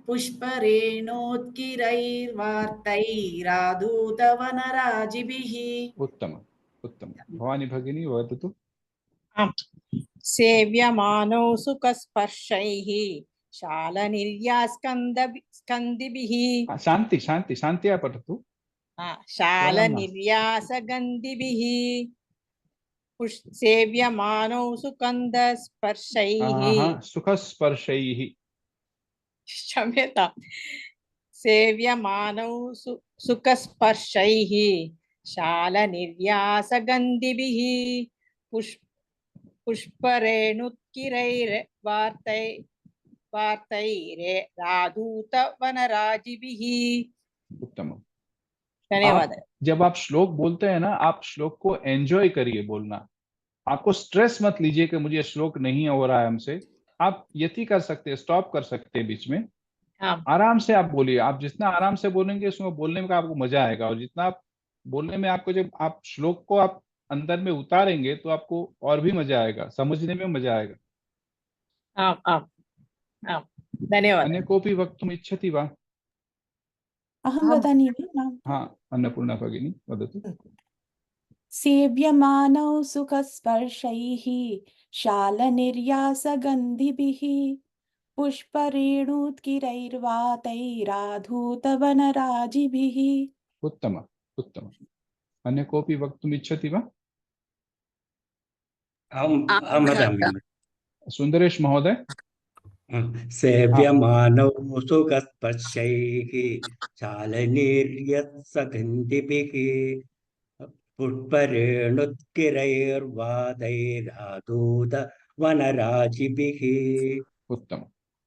पुष्परेणोत्किरैर्वातैराधूतवनराजिभिः। उत्तम उत्तम। भवानी भगिनी वदतु। सेव्यमानौ सुखस्पर्शैः शालनिर्यासगन्धिभिः। शांति शांति शांत्या पठतु। शालनिर्यासगन्धिभिः सेव्यमानौ सुखस्पर्शैः। क्षम्यतां। सेव्यमानौ सुखस्पर्शैः शालनिर्यासगन्धिभिः पुष्परेणुत्किरैर्वातैराधूतवनराजिभिः। उत्तम। धन्यवाद। जब आप श्लोक बोलते हैं ना, आप श्लोक को एंजॉय करिए बोलना। आपको स्ट्रेस मत लीजिए कि मुझे श्लोक नहीं हो रहा है हमसे। आप यति कर सकते हैं, स्टॉप कर सकते हैं बीच में। आराम से आप बोलिए। आप जितना आराम से बोलेंगे उसमें बोलने में आपको मजा आएगा, और जितना आप बोलने में आपको, जब आप श्लोक को आप अंदर में उतारेंगे तो आपको और भी मजा आएगा, समझने में मजा आएगा। धन्यवाद। अन्य कोऽपि वक्तुम् इच्छति वा? अहं वदामि वा? हाँ, अन्नपूर्णा भगिनी वदतु। सेव्यमानौ सुखस्पर्शैः शालनिर्यासगन्धिभिः पुष्परेणुत्किरैर्वातैराधूतवनराजिभिः। उत्तम उत्तम। अन्य कोऽपि वक्तुम् इच्छति वा? अहं वदामि। सुन्दरेश महोदय। सेव्यमानौ सुखस्पर्शैः शालनिर्यासगन्धिभिः पुष्परेणुत्किरैर्वातैराधूतवनराजिभिः। उत्तम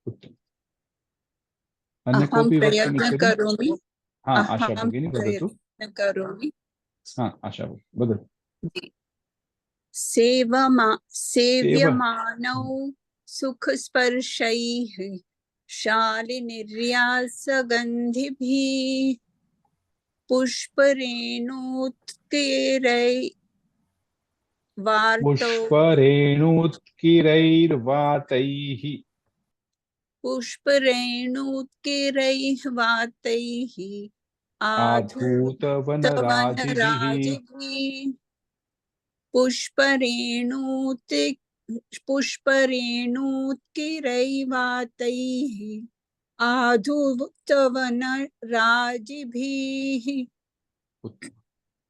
उत्तम। अन्य कोऽपि वक्तुम् इच्छति? हाँ, आशा भगिनी वदतु। हाँ, आशा वदतु। सेव्यमानौ सुखस्पर्शैः शालिनिर्यासगन्धिभिः पुष्परेणुत्कीरै वार्तौ पुष्परेणुत्किरैर्वातैः पुष्परेणुत्कीरैः वातैः आधूतवनराजिभिः आधूतवनराजिभिः पुष्परेणुत्कीरैवातैः आधूतवनराजिभिः। उत्तम।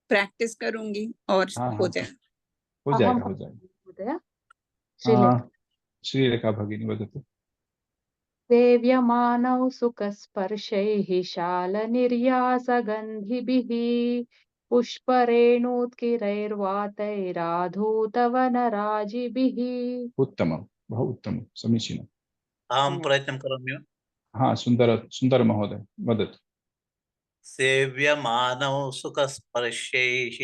प्रैक्टिस करूंगी और हाँ हो हाँ जाए। हो जाएगा हो जाएगा। महोदय श्रीलेखा श्रीरेखा भगिनी वदतु। सेव्यमानौ सुखस्पर्शैः शालनिर्यासगन्धिभिः पुष्परेणुत्किरैर्वातैराधूतवनराजिभिः। उत्तमं बहु उत्तमं समीचीनम्। अहं प्रयत्नं करोमि। हाँ सुन्दर महोदय वदतु। सेव्यमानौ सुखस्पर्शैः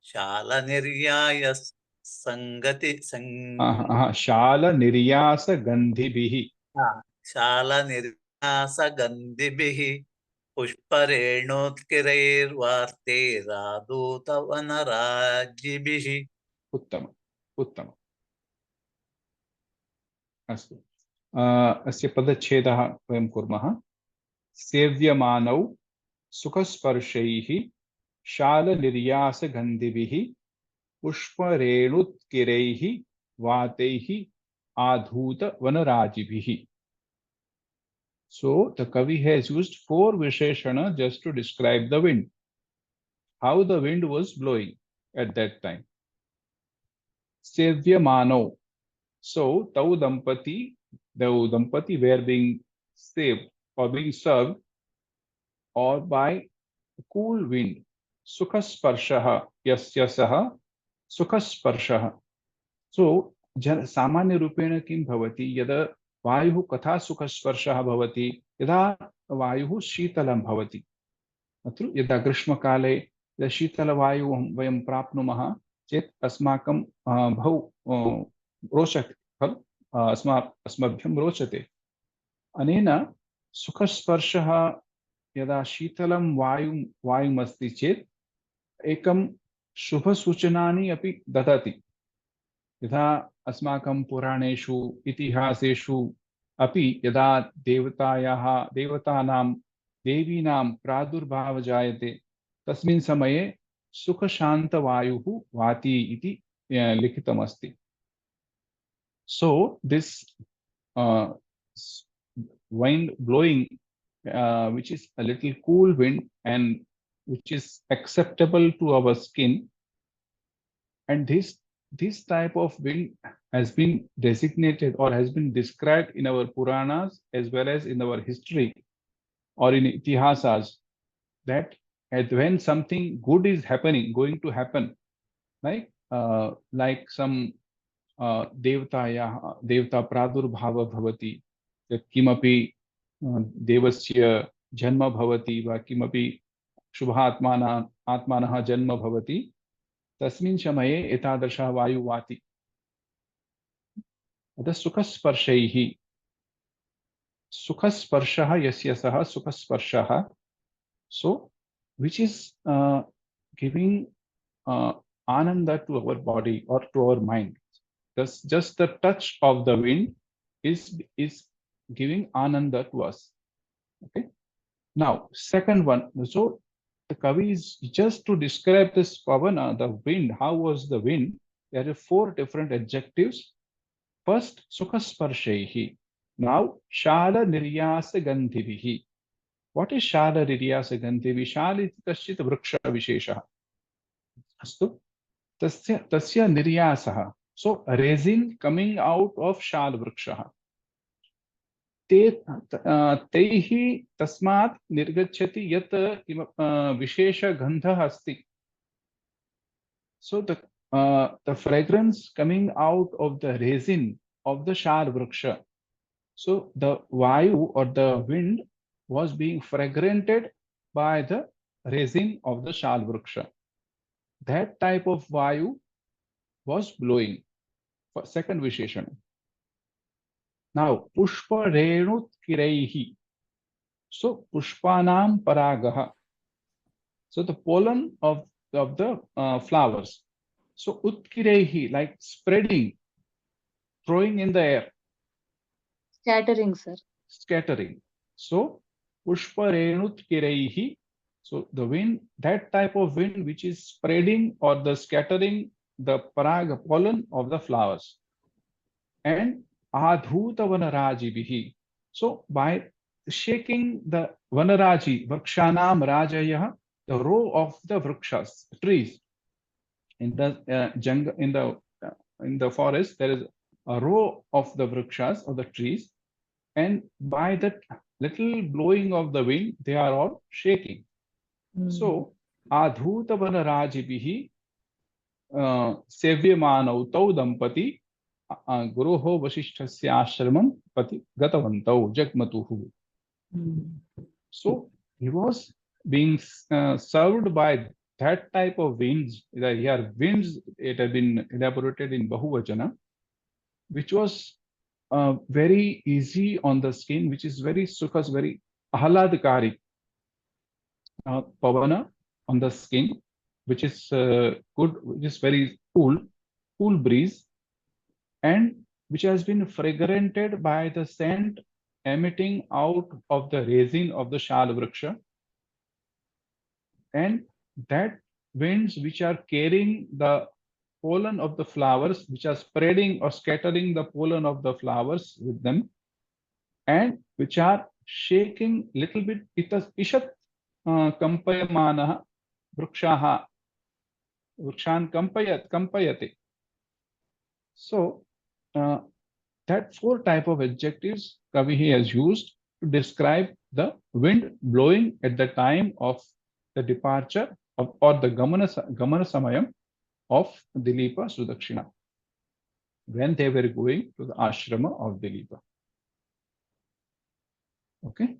शालनिर्याय सङ्गति शालनिर्यासगन्धिभिः शालनिर्यासगन्धिभिः पुष्परेणोत्किरैर्वार्तैराधूतवनराजिभिः। उत्तमम् उत्तमम्। अस्तु अस्य पदच्छेदः वयं कुर्मः। सेव्यमानौ सुखस्पर्शैः शालनिर्यासगन्धिभिः पुष्परेणुत्किरैः वातैः आधूतवनराजिभिः. So the Kavi has used 4 Visheshana just to describe the wind, how the wind was blowing at that time. Sevyamano. So the Dampati were being saved or being served or by cool wind. Sukhasparshaha yasya saha sukhasparshaha. So सामान्य रूपेण किं भवति यदा वायुः कथा सुखस्पर्शः भवति यदा वायुः शीतलं भवति। अत्र यदा ग्रीष्मकाले यदा शीतलवायुः वयं प्राप्नुमः चेत् अस्माकं बहु रोचते खलु, अस्मभ्यं रोचते। अनेन सुखस्पर्शः यदा शीतलं वायुमस्ति चेत् एकं शुभसूचनानि अपि ददाति। यथा अस्माकं पुराणेषु इतिहासेषु अपि यदा देवतानां देवीनां प्रादुर्भावः जायते तस्मिन् समये सुखशान्तवायुः वाति इति लिखितमस्ति। So this wind blowing which is a little cool wind and which is acceptable to our skin, and this type of wind has been designated or has been described in our Puranas as well as in our history or in Itihasas, that when something good is going to happen, like some देवता प्रादुर्भावः भवति, किमपि देवस्य जन्म भवति वा किमपि शुभात्मानः जन्म भवति, तस्मिन् समये एतादृशः वायुः वाति। अतः सुखस्पर्शः यस्य सः सुखस्पर्शः, so which is giving ananda to our body or to our mind. Just the touch of the wind is giving ananda to us. Okay. Now, second one. So the Kavi is just to describe this pavana, the wind. How was the wind? There are 4 different adjectives. First, sukhasparshehi. Now, shala niryasa gandhivihi. What is shala niryasa gandhivi? Shala is kaschit vriksha vishesha. Astu. Tasya niryasah. So resin coming out of shal vriksha. Teihi tasmat nirgacchati yat vishesha gandha asti. So the fragrance coming out of the resin of the shal vriksha. So the vayu or the wind was being fragranted by the resin of the shal vriksha. That type of vayu was blowing. Second Visheshana. Now, pushpa renut kiraihi. So, pushpanam paragaha. So, the pollen of the flowers. So, utkirehi, like spreading, throwing in the air, Scattering, sir. scattering. So, pushpa renut kiraihi. So, the wind, that type of wind which is spreading or the scattering the paraga pollen of the flowers. And adhuta vanarajibihi. So, by shaking the vanaraji, vrikshanam rajayah, the row of the vrikshas, trees. In the jungle, in the forest, there is a row of the vrikshas or the trees, and by that little blowing of the wind, they are all shaking. So, adhuta vanarajibihi sevyamanau tau dampati guroho vasisthasya ashramam pati gatavantau jagmatuhu. So he was being served by that type of winds. Here, winds, it had been elaborated in Bahuvachana, which was very easy on the skin, which is very sukhas, very ahladkari. Pavana on the skin, which is good, which is very cool breeze, and which has been fragranted by the scent emitting out of the resin of the shal vriksha, and that winds which are carrying the pollen of the flowers, which are spreading or scattering the pollen of the flowers with them, and which are shaking little bit. Ishat kampayamanah vrikshaha, vrikshan kampayate. So that four type of adjectives Kavi has used to describe the wind blowing at the time of the departure of, or the gamana samayam of Dilipa Sudakshina, when they were going to the ashrama of Dilipa. Okay.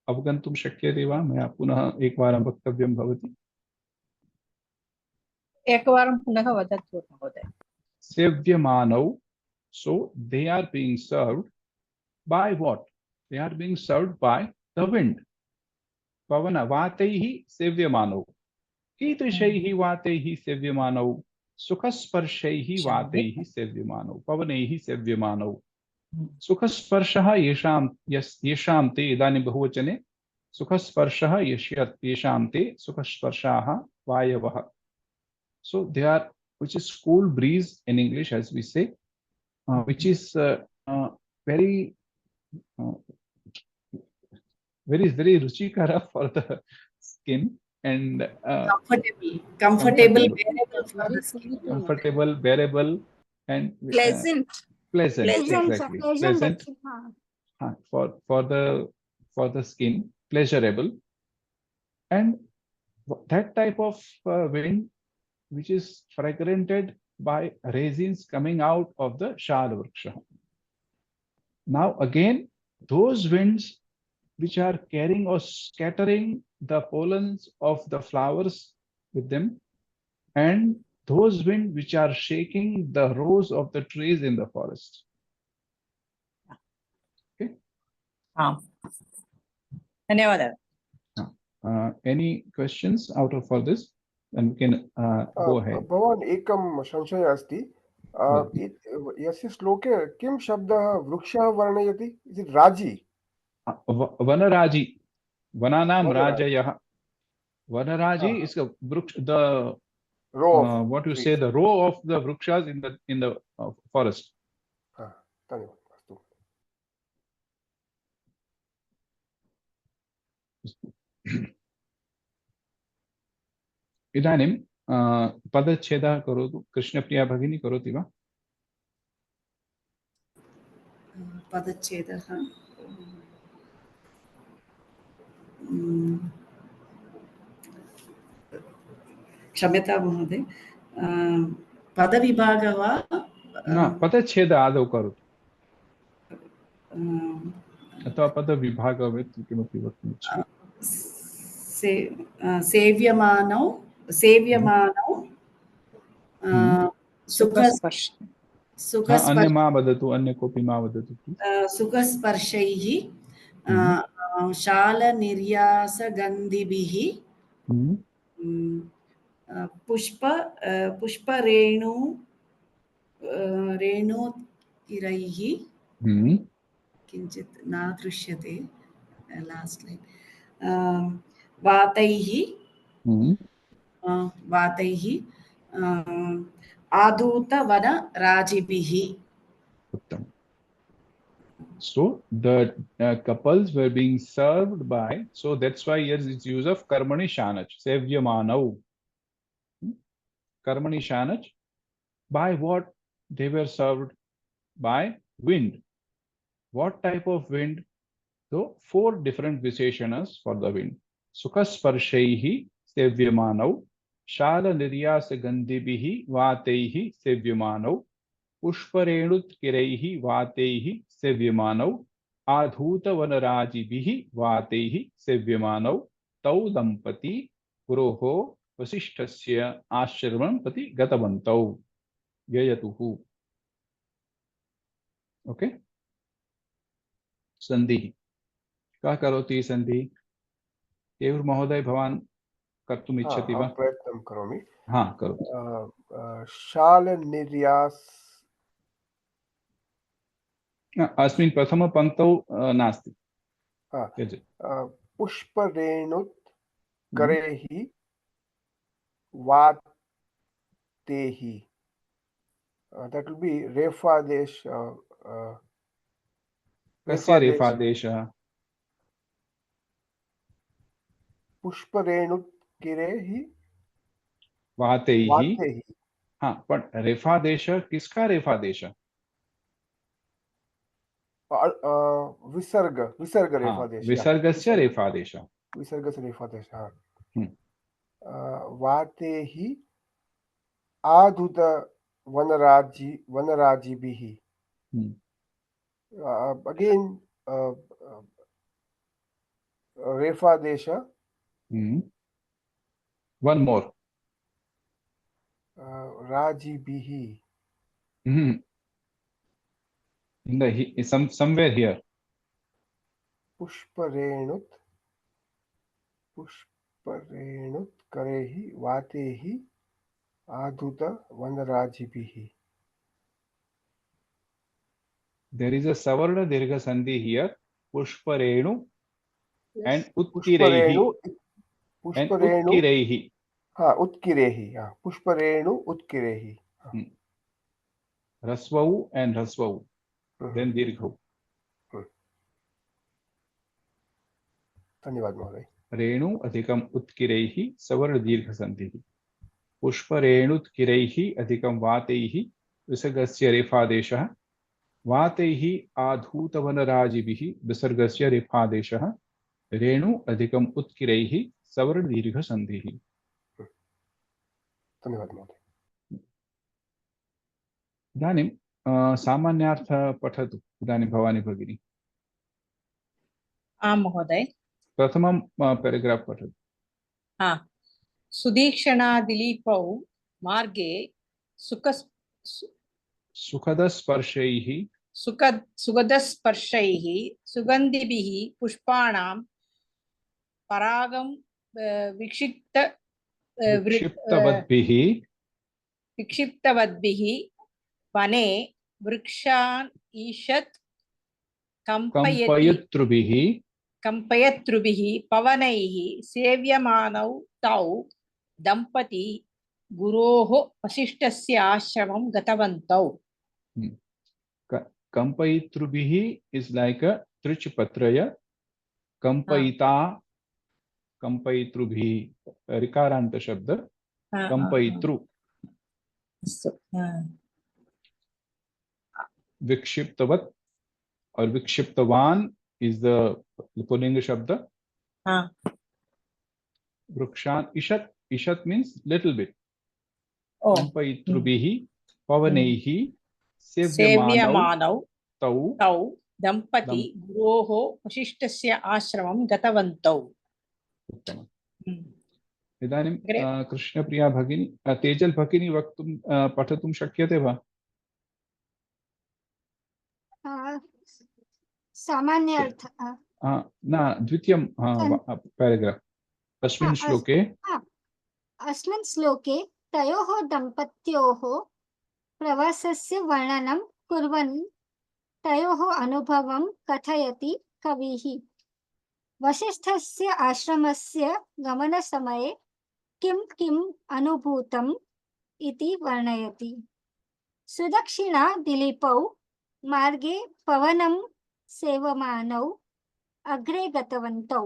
अवगन्तुं शक्यते वा? मया पुनः एकवारं वक्तव्यं भवति. एकवारं पुनः वदतु महोदय. Sevyamanau. So they are being served by what? They are being served by the wind. Pavana vataihi sevyamanau. Kidrishaihi vataihi sevyamanau. Sukhasparshaihi vataihi sevyamanau. Pavanaihi sevyamanau. Sukhasparshaha yesham te idani bahuvachane. Sukhasparshaha yesham te sukhasparshaha vayavaha. So they are, which is cool breeze in English, as we say, which is very ruchikara for the skin, and comfortable, bearable for the skin. Comfortable, bearable, and pleasant. Pleasant, Pleasant, exactly. pleasant. For the skin, pleasurable, and that type of wind, which is fragranted by resins coming out of the shal vriksha. Now again, those winds which are carrying or scattering the pollens of the flowers with them, and those winds which are shaking the rows of the trees in the forest. Okay. धन्यवादः. Any questions out of for this? And we can go ahead. भवान् एकं संशयः अस्ति. यस्य श्लोके किं शब्दः वृक्षः वर्णयति? Is it Raji? Vanaraji. Vananam Rajayah. Vanaraji is the row. What you say, the row of the vrikshas in the forest. धन्यवादः. इदानीं पदच्छेदः करोतु. कृष्णप्रिया भगिनी करोति वा? पदच्छेदः क्षम्यतां महोदय, पदविभागः वा? न, पदच्छेद आदौ करोतु अथवा पदविभागः किमपि वक्तुम् इच्छति. सेव्यमानौ अन्य मा वदतु, अन्य कोऽपि मा वदतु please. सुखस्पर्शैः शालनिर्यासगन्धिभिः पुष्परेणु रेणुतिरैः किञ्चित् न दृश्यते लास्ट् लैन् वातैः आधूतवनराजिभिः. Uttam. So the couples were being served by, so that's why here is use of karmani shanach, sevyamanau. Karmani shanach, by what they were served? By wind. What type of wind? So 4 different visheshanas for the wind. Sukhasparshaihi sevyamanau, shala niryasa gandhibihi vataihi sevyamanau, पुष्परेणुत्किरैः वातैः सेव्यमानौ आधूतवनराजिभिः वातैः सेव्यमानौ तौ दंपती गुरोः वसिष्ठस्य आश्रमं प्रति गतवन्तौ ययतुः. Okay, सन्धिः कः करोति? सन्धिः केवल महोदय भवान् कर्तुम् इच्छति वा? प्रयत्नं करोमि. हाँ करोतु. शालनिर्यास अस्मिन् प्रथमपङ्क्तौ नास्ति. पुष्परेणुत्करैः वातैः, that will be रेफादेश. कस्य रेफादेशः? पुष्परेणुत्किरैः वातैः. हाँ, पर रेफादेश किसका रेफादेश? विसर्ग रेफादेश. विसर्गस्य रेफादेश. विसर्गस्य रेफादेश. वातैः आधुत वनराजिभिः. Again रेफादेश. One more. राजिभिः. In the somewhere here. पुष्परेणुत्करैः वातैः आधुत वनराजिभिः. There is a savarna dirgha sandhi here. Pushparenu and utkiraihi. Utkiraihi. उत्किरैः. पुष्परेणु उत्किरैः. Rasvau and rasvau. Then dirghau. धन्यवाद महोदय. रेणु अधिकम उत्किरैहि सवर्ण दीर्घ संधिः. पुष्परेणुत्किरैः अधिकम वातैः विसर्गस्य रेफादेशः. वातैः आधूतवनराजिभिः विसर्गस्य रेफादेशः. रेणु अधिकम उत्किरैः सवर्ण दीर्घ संधिः. धन्यवाद महोदय. इदानीं सामान्यार्थ पठतु. इदानीं भवानी भगिनी. आं महोदय. प्रथमं पैराग्राफ् पठतु. सुदीक्षणादिलीपौ मार्गे सुगधस्पर्शैः सुगन्धिभिः पुष्पाणां परागं विक्षिप्तवद्भिः वने वृक्षान् ईषत् कंपयत्रुभिः पवनैः सेव्यमानौ तौ दंपती गुरोः वसिष्ठस्य आश्रमं गतवन्तौ. कंपयितृभिः is like a trichpatraya. कंपयिता कंपयितृभिः ऋकारान्त शब्द कंपयितृ. विक्षिप्तवत् और विक्षिप्तवान is the पुल्लिंग शब्द. वृक्षान् ईषत्. ईषत् means little bit. कंपयितृभिः पवनैः सेव्यमानौ तौ दंपती गुरोः वसिष्ठस्य आश्रमं गतवन्तौ. उत्तमम्. इदानीं कृष्णप्रिया भगिनी तेजल भगिनी वक्तुं पठितुं शक्यते वा? सामान्य अर्थ न द्वितीयं पैराग्राफ् अस्मिन् श्लोके अस्मिन् श्लोके तयोः दम्पत्योः प्रवासस्य वर्णनं कुर्वन् तयोः अनुभवं कथयति कविः। वसिष्ठस्य आश्रमस्य गमनसमये किं किम् अनुभूतम् इति वर्णयति। सुदक्षिणा दिलीपौ मार्गे पवनं सेवमानौ अग्रे गतवन्तौ।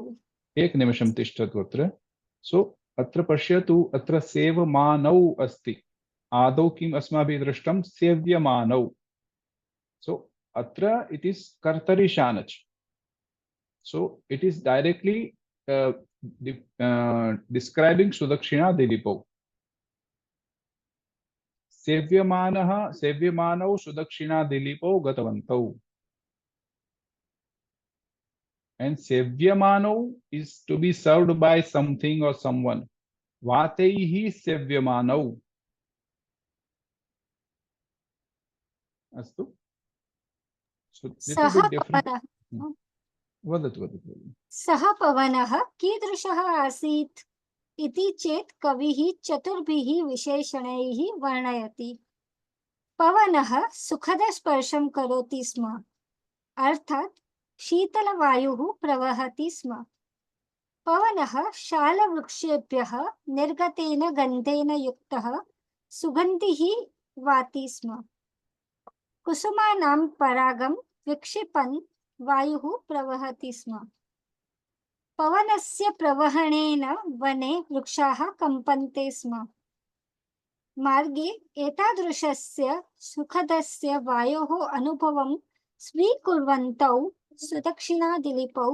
एक निमिषं तिष्ठतु अत्र। सो अत्र पश्यतु, अत्र सेवमानौ अस्ति। आदौ किम् अस्माभिः दृष्टं? सेव्यमानौ। सो अत्र इट् इस् कर्तरि शानच्। So it is directly describing Sudakshina दिलीपौ। सेव्यमानौ सुदक्षिणा दिलीपौ गतवन्तौ। And sevyamano is to be served by something or someone. Vataihi sevyamano. Astu. So this is a different. वदतु। सः पवनः कीदृशः आसीत् इति चेत् कविः चतुर्भिः विशेषणैः वर्णयति। पवनः सुखदस्पर्शं करोति स्म, अर्थात् शीतलवायुः प्रवहति स्म। पवनः शालवृक्षेभ्यः निर्गतेन गन्धेन युक्तः सुगन्धिः वाति स्म। कुसुमानां परागं विक्षिपन् वायुः प्रवहति स्म। पवनस्य प्रवहणेन वने वृक्षाः कम्पन्ते स्म। मार्गे एतादृशस्य सुखदस्य वायोः अनुभवं स्वीकुर्वन्तौ सुदक्षिणा दिलीपौ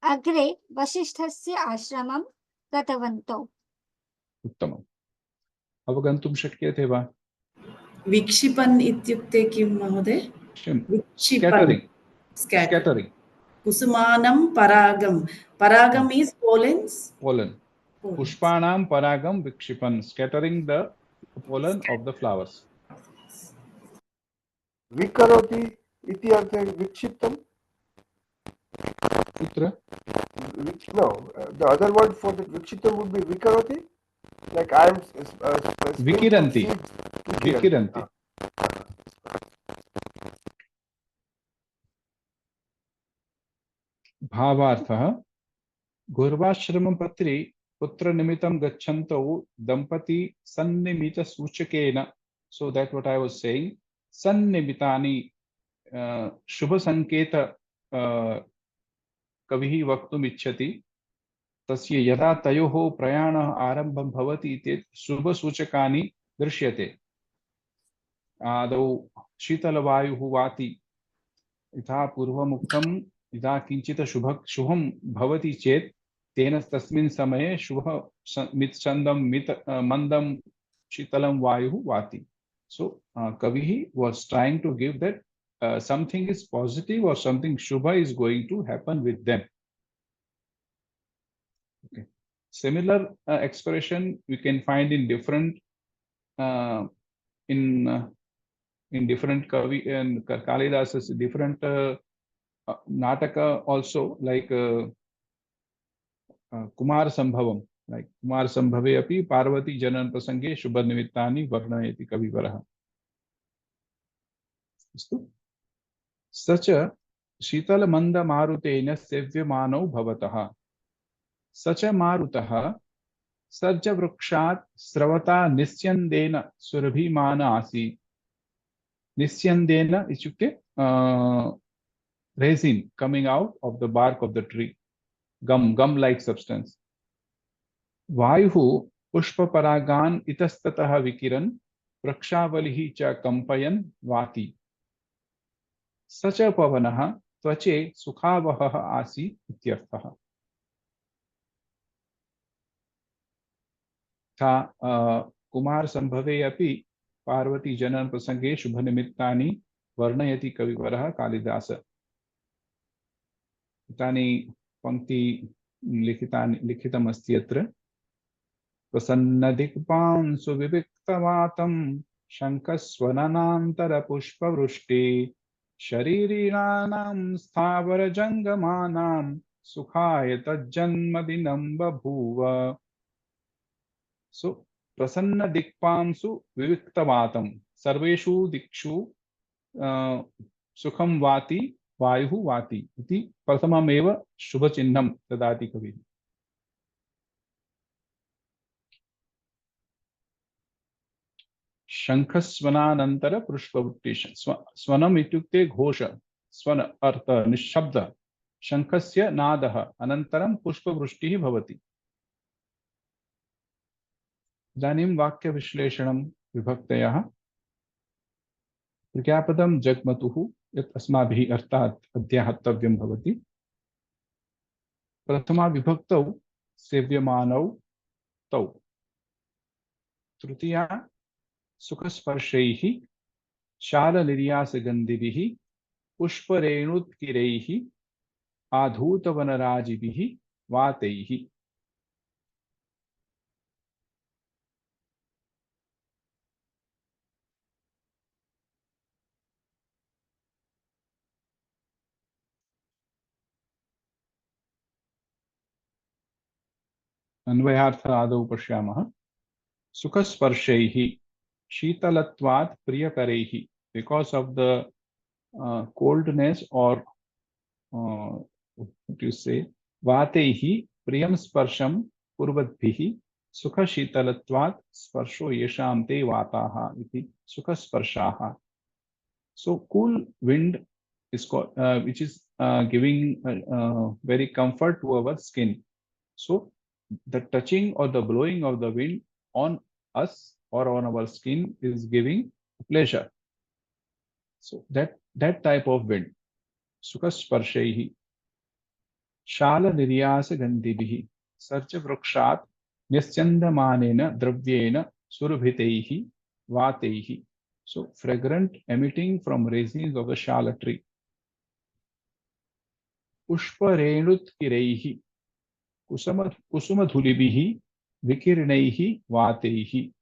अग्रे वसिष्ठस्य आश्रमं गतवन्तौ। उत्तमम्। अवगन्तुं शक्यते वा? विक्षिपन् इत्युक्ते किं महोदय? Scattering. Scattering. कुसुमानं परागं. Paragam is pollens. Pollen. Pushpanam paragam vikshipan. Scattering the pollen of the flowers. विकरोति इति अर्थे विक्षिप्तम्. Kutra? No, the other word for the vikshiptam would be vikaroti. Like I am Vikiranti. Vikiranti. भावार्थः गौरवाश्रमं पत्रि पुत्र निमित्तं गच्छन्तौ दंपती सन्निमित सूचकेन. So that what I was saying. सन्निमितानि शुभ संकेत कविः वक्तुम् इच्छति। तस्य यदा तयोः प्रयाणः आरम्भं भवति चेत् शुभ सूचकानि दृश्यते। आदौ शीतलवायुः वाति। यथा पूर्वमुक्तम्, यदा किंचित शुभं भवति चेत् तेन तस्मिन् समये शुभ मंदं शीतलं वायुः वाति. So Kavihi was trying to give that something is positive or something shubha is going to happen with them. Okay. Similar expression we can find in different in different Kavi and Kalidas's different Nataka also, like Kumar Sambhavam, like Kumar Sambhave api Parvati Janan Prasange Shubha Nimittani Varnayati Kavivarah. Such a Shitala Manda Marutena Sevyamano Bhavatah. Such a Marutaha Sarja Vrukshat Sravata Nisyandena Surabhimana Asi. Nisyandena is resin coming out of the bark of the tree, gum-like substance. Vayuhu pushpa paragan itastataha vikiran prakshavalihi cha kampayan vati. Such a pavanaha tvache sukhavahah asi ityarthaha. Tha Kumar Sambhave api Parvati Janan Prasange Shubha Nimittani Varnayati Kavivarah Kalidasa. तानि पंक्ति लिखितमस्ति अत्र। प्रसन्नदिक्पांसु विविक्तवातं शङ्खस्वननान्तरपुष्पवृष्टि शरीरिणानां स्थावरजङ्गमानां सुखाय तज्जन्मदिनं बभूव. सो प्रसन्न दिक्पांसु विविक्तवातं सर्वेषु दिक्षु सुखं वाति वायुः वाति इति प्रथममेव शुभचिह्नं ददाति कविः. शङ्खस्वनानन्तर पुष्पवृष्टि. स्वनम् इत्युक्ते घोष, स्वन अर्थ निःशब्द, शङ्खस्य नादः अनन्तरं पुष्पवृष्टिः भवति. इदानीं वाक्यविश्लेषणं विभक्तयः. क्रियापदं जग्मतुः यत् अस्माभिः अर्थात् अध्याहर्तव्यं भवति. प्रथमा विभक्तौ सेव्यमानौ तौ. तृतीया सुखस्पर्शैः शालनिर्यासगन्धिभिः पुष्परेणुत्किरैः आधूतवनराजिभिः वातैः. अन्वयार्थ आदौ पश्यामः. सुखस्पर्शैः शीतलत्वात् प्रियकरैः, because of the coldness or what you say, वातैः प्रियं स्पर्शं कुर्वद्भिः सुखशीतलत्वात् स्पर्शो येषां ते वाताः इति सुखस्पर्शाः. So cool wind is called, which is giving very comfort to our skin. So the touching or the blowing of the wind on us or on our skin is giving pleasure. So that type of wind. Sukhasparshaihi. Shala niryasa gandhibihi. Sarcha vrukshat nischandamanena dravyena surabhitaihi vataihi. So fragrant emitting from resins of the shala tree. Pushparenut kiraihi. Kusumadhulibihi vikirnaihi vataihi.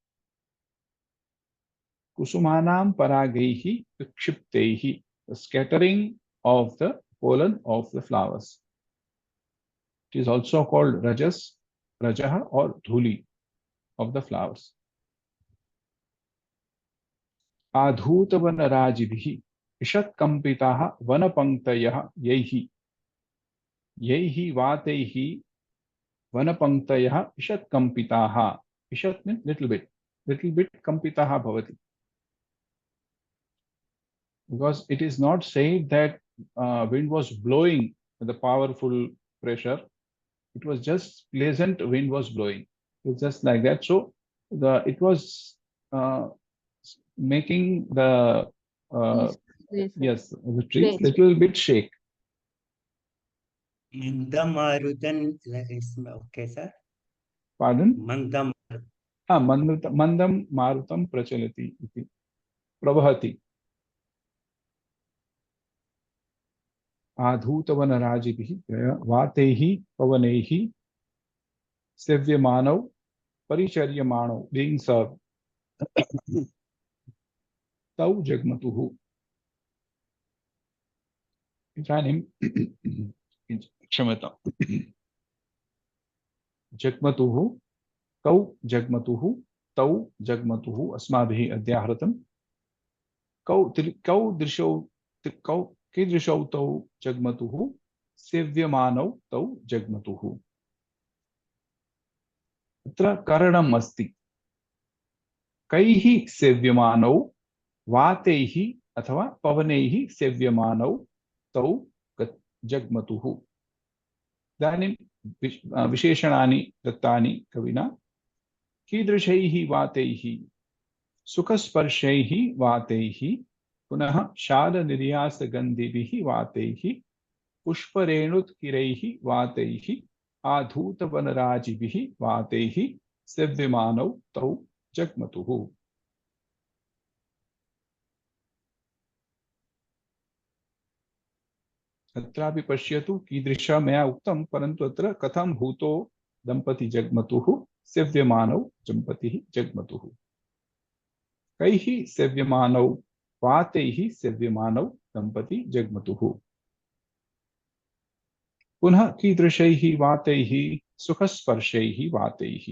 Kusumanam paragaihi vikshiptaihi. The scattering of the pollen of the flowers. It is also called rajas, rajaha or dhuli of the flowers. Adhutavanarajibihi ishatkampitaha vanapanktayaha yaihi. Yaihi vataihi vanapanktayaha ishatkampitaha. Ishat means little bit kampitaha bhavati. Because it is not said that wind was blowing with a powerful pressure. It was just pleasant wind was blowing. It was just like that. So it was making the yes, the trees little bit shake. Mandamarutan is okay, sir. Pardon? Mandam. Mandam marutam prachalati iti. Prabhati. आधूतवनराजिभिः वातैः पवनैः सेव्यमानौ परिचर्यमाणौ being served तौ जग्मतुः. इदानीं क्षम्यतां. जग्मतुः कौ जग्मतुः तौ जग्मतुः अस्माभिः अध्याहृतं. कौ दृशौ कौ कीदृशौ तौ जग्मतुः सेव्यमानौ तौ जग्मतुः. अत्र करणम् अस्ति. कैः सेव्यमानौ वातैः अथवा पवनैः सेव्यमानौ तौ जग्मतुः. इदानीं विशेषणानि दत्तानि कविना. कीदृशैः वातैः? सुखस्पर्शैः वातैः, पुनः शालनिर्यासगन्धिभिः वातैः, पुष्परेणुत्किरैः वातैः, आधूतवनराजिभिः वातैः सेव्यमानौ तौ जग्मतुः. अत्रापि पश्यतु कीदृश मया उक्तं, परन्तु अत्र कथं भूतो दम्पती जग्मतुः, सेव्यमानौ दम्पतिः जग्मतुः. कैः सेव्यमानौ? वातैः सेव्यमानौ दंपती जग्मतुः। पुनः कीदृशैः वातैः सुखस्पर्शैः वातैः।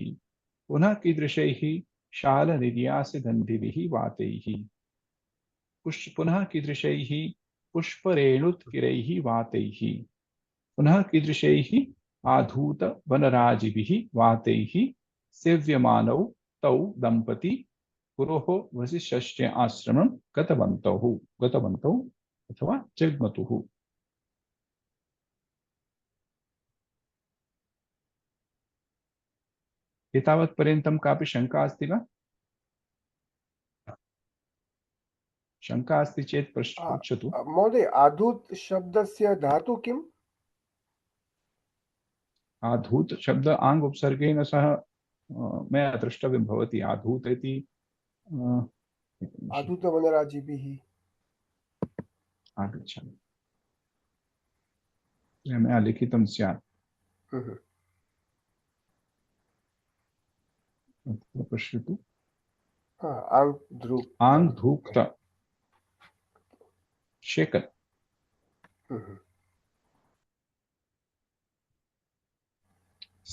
पुनः कीदृशैः शालनिर्यासगन्धिभिः वातैः। पुनः कीदृशैः पुष्परेणुत्किरैः वातैः। पुनः कीदृशैः आधूतवनराजिभिः वातैः सेव्यमानौ तौ दंपती गुरोः वसिष्ठस्य आश्रमं गतवन्तौ अथवा जग्मतुः। एतावत्पर्यन्तं कापि शङ्का अस्ति वा? शङ्का अस्ति चेत् पृच्छतु। महोदय, आधूत शब्दस्य धातु किम्? आधूत शब्द आङ् उपसर्गेण सह मया द्रष्टव्यं भवति। आधूत इति आधूतवनराजिभिः। आगच्छामि, मया लिखितं स्यात्। पश्यतु। आङ् धूक्त शेकन।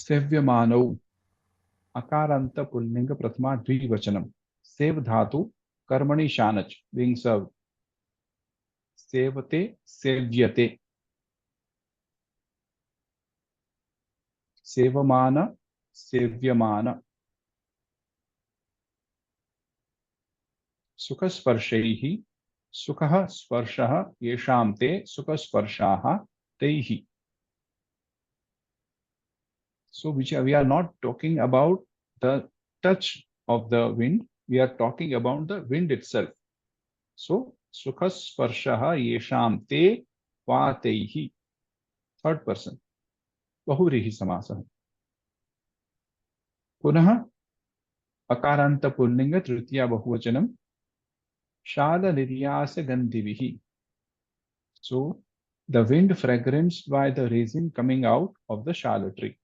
सेव्यमानौ अकारान्त पुल्लिंग प्रथमा द्विवचनम। सेव धातु कर्मणि शानच being served। सेवते सेव्यते। सेवमान सेव्यमान। सुखस्पर्शैः सुखः स्पर्शः येषां ते सुखस्पर्शाः तैः। So we are not talking about the touch of the wind, we are talking about the wind itself. So sukhasparshaha yesham te vataihi, third person, bahuvrihi samasah. Punah akaranta pullinga tritiya bahuvachanam shala niryasa gandhivihi. So the wind fragranced by the resin coming out of the shala tree.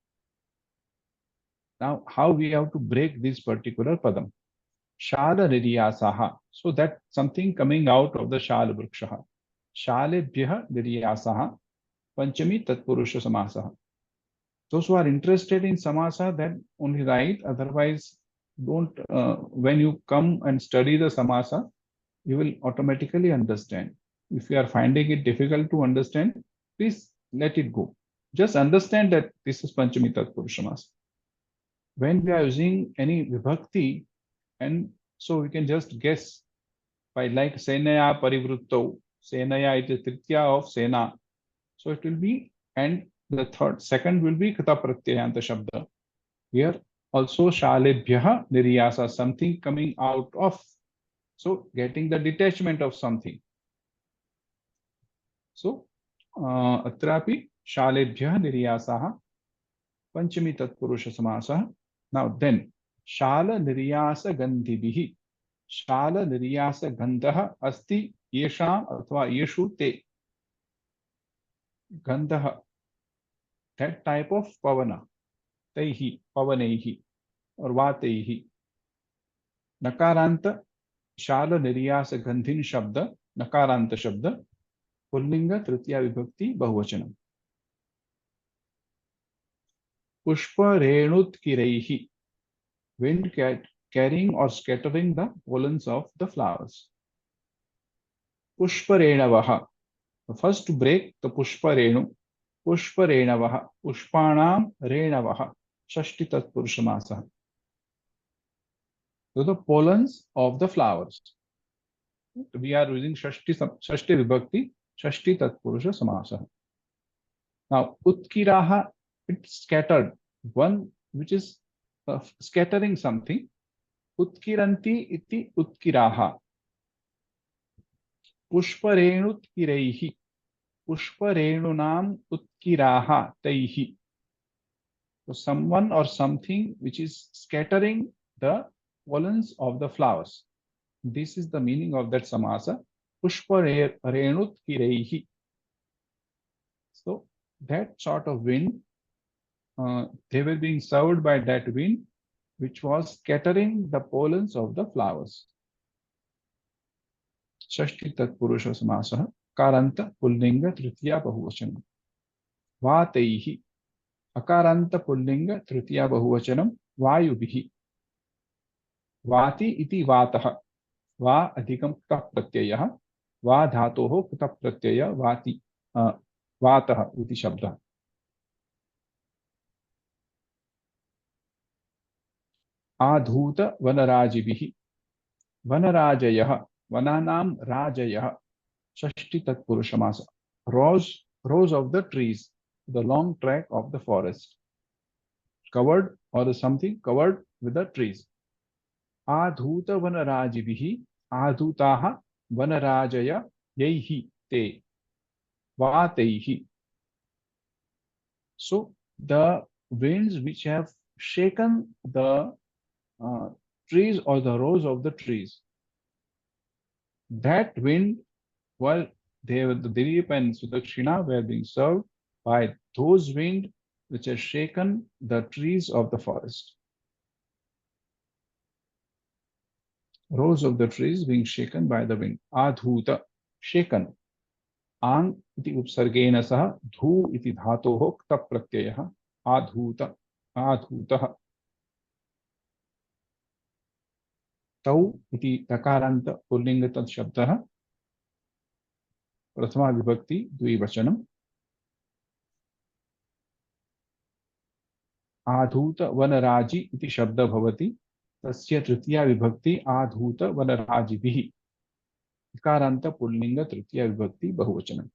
Now, how we have to break this particular padam? Shala niryasaha. So that something coming out of the shala vrikshaha. Shalebhyaha niryasaha. Panchami tatpurusha samasaha. Those who are interested in samasa, then only write. Otherwise, don't. When you come and study the samasa, you will automatically understand. If you are finding it difficult to understand, please let it go. Just understand that this is Panchami tatpurusha samasa. When we are using any vibhakti, and so we can just guess by like senaya parivruttau. Senaya is the tritya of sena. So it will be, and the second will be kata pratyayanta shabda. Here also shalebhyaha niryasa, something coming out of. So getting the detachment of something. So atrapi shalebhyaha niryasaha panchami tatpurusha samasah. Now then, shala niryasa gandhibihi. Shala niryasa gandha asti yesham athva yeshu te. Gandha, that type of pavana. Taihi, pavanaihi, or vataihi. Nakaranta, shala niryasa gandhin shabda, nakaranta shabda, pullinga tritiya vibhakti bahuvachanam. Pushpa renutkireihi, wind carrying or scattering the pollens of the flowers. Pushpa renavaha, the first to break the pushpa renu. Pushpa renavaha, pushpanam renavaha, shashti tatpurusha samasa. So the pollens of the flowers. We are using shashti vibhakti, shashti tatpurusha samasa. Now utkiraha, it's scattered, one which is scattering something. Utkiranti iti utkiraha. Pushparenutkireihi. Pushparenunam utkiraha taihi. So someone or something which is scattering the pollens of the flowers. This is the meaning of that samasa. Pushparenutkireihi. So that sort of wind, they were being served by that wind which was scattering the pollens of the flowers. Shashti tatpurusha samasa अकारांत पुल्लिंग तृतीया बहुवचन। वातैः अकारांत पुल्लिंग तृतीया बहुवचनम वायुभिः। वाति इति वातः। वा अधिकं क्तः प्रत्ययः। वा धातोः क्तः प्रत्यय वाति वातः इति शब्दः। आधूत वनराजिभिः। वनराजयः वनानां राजयः षष्ठी तत्पुरुष समास। rows of the trees, the long track of the forest, covered or something covered with the trees. आधूत वनराजिभिः आधूताः वनराजय यैः ते वातैः। So the winds which have shaken the trees or the rows of the trees, that wind, while the Dilip and Sudakshina were being served by those wind which have shaken the trees of the forest. Rows of the trees being shaken by the wind. Adhuta, shaken. Ang iti upsargena sah dhu iti dhatoh ktap pratyayah adhuta adhutah. Tau iti takaranta pullinga tad shabdah प्रथमा विभक्ति द्विवचनम। आधूत वनराजी इति शब्द भवति, तस्य तृतीया विभक्ति आधूत वनराजिभिः। इकारांत pulling तृतीया विभक्ति बहुवचनम।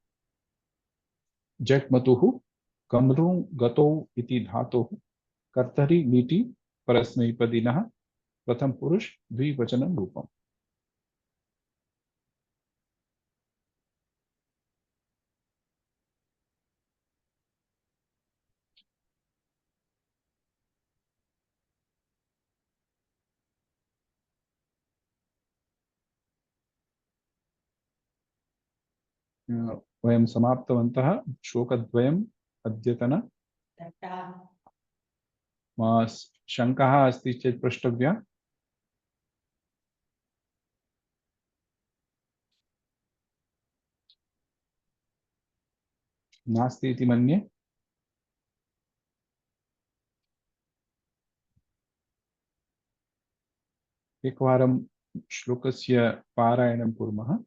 जग्मतुः कमृ गतौ इति धातुः कर्तरि लीटि परस्मैपदिनः प्रथम पुरुष द्विवचनं रूपम्। वयं समाप्तवन्तः श्लोकद्वयम् अद्यतन। शङ्कः अस्ति चेत् प्रष्टव्या। नास्ति इति मन्ये। एकवारं श्लोकस्य पारायणं कुर्मः।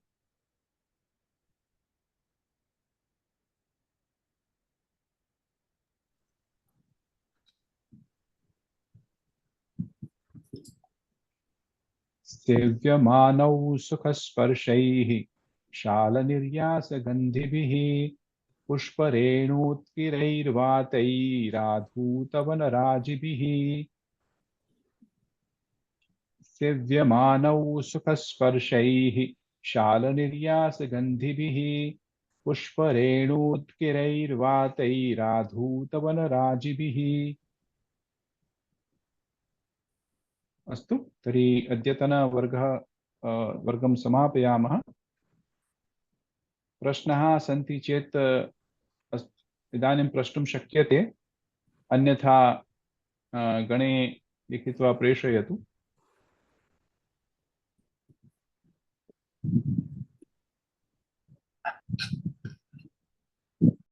सेव्यमानौ सुखस्पर्शैः शालनिर्यासगन्धिभिः पुष्परेणोत्किरैर्वातैराधूतवनराजिभिः। सेव्यमानौ सुखस्पर्शैः शालनिर्यासगन्धिभिः पुष्परेणोत्किरैर्वातैराधूतवनराजिभिः। अस्तु, तर्हि वर्गं समापयामः। प्रश्नाः सन्ति चेत् इदानीं प्रष्टुं शक्यते, अन्यथा गणे लिखित्वा प्रेषयतु।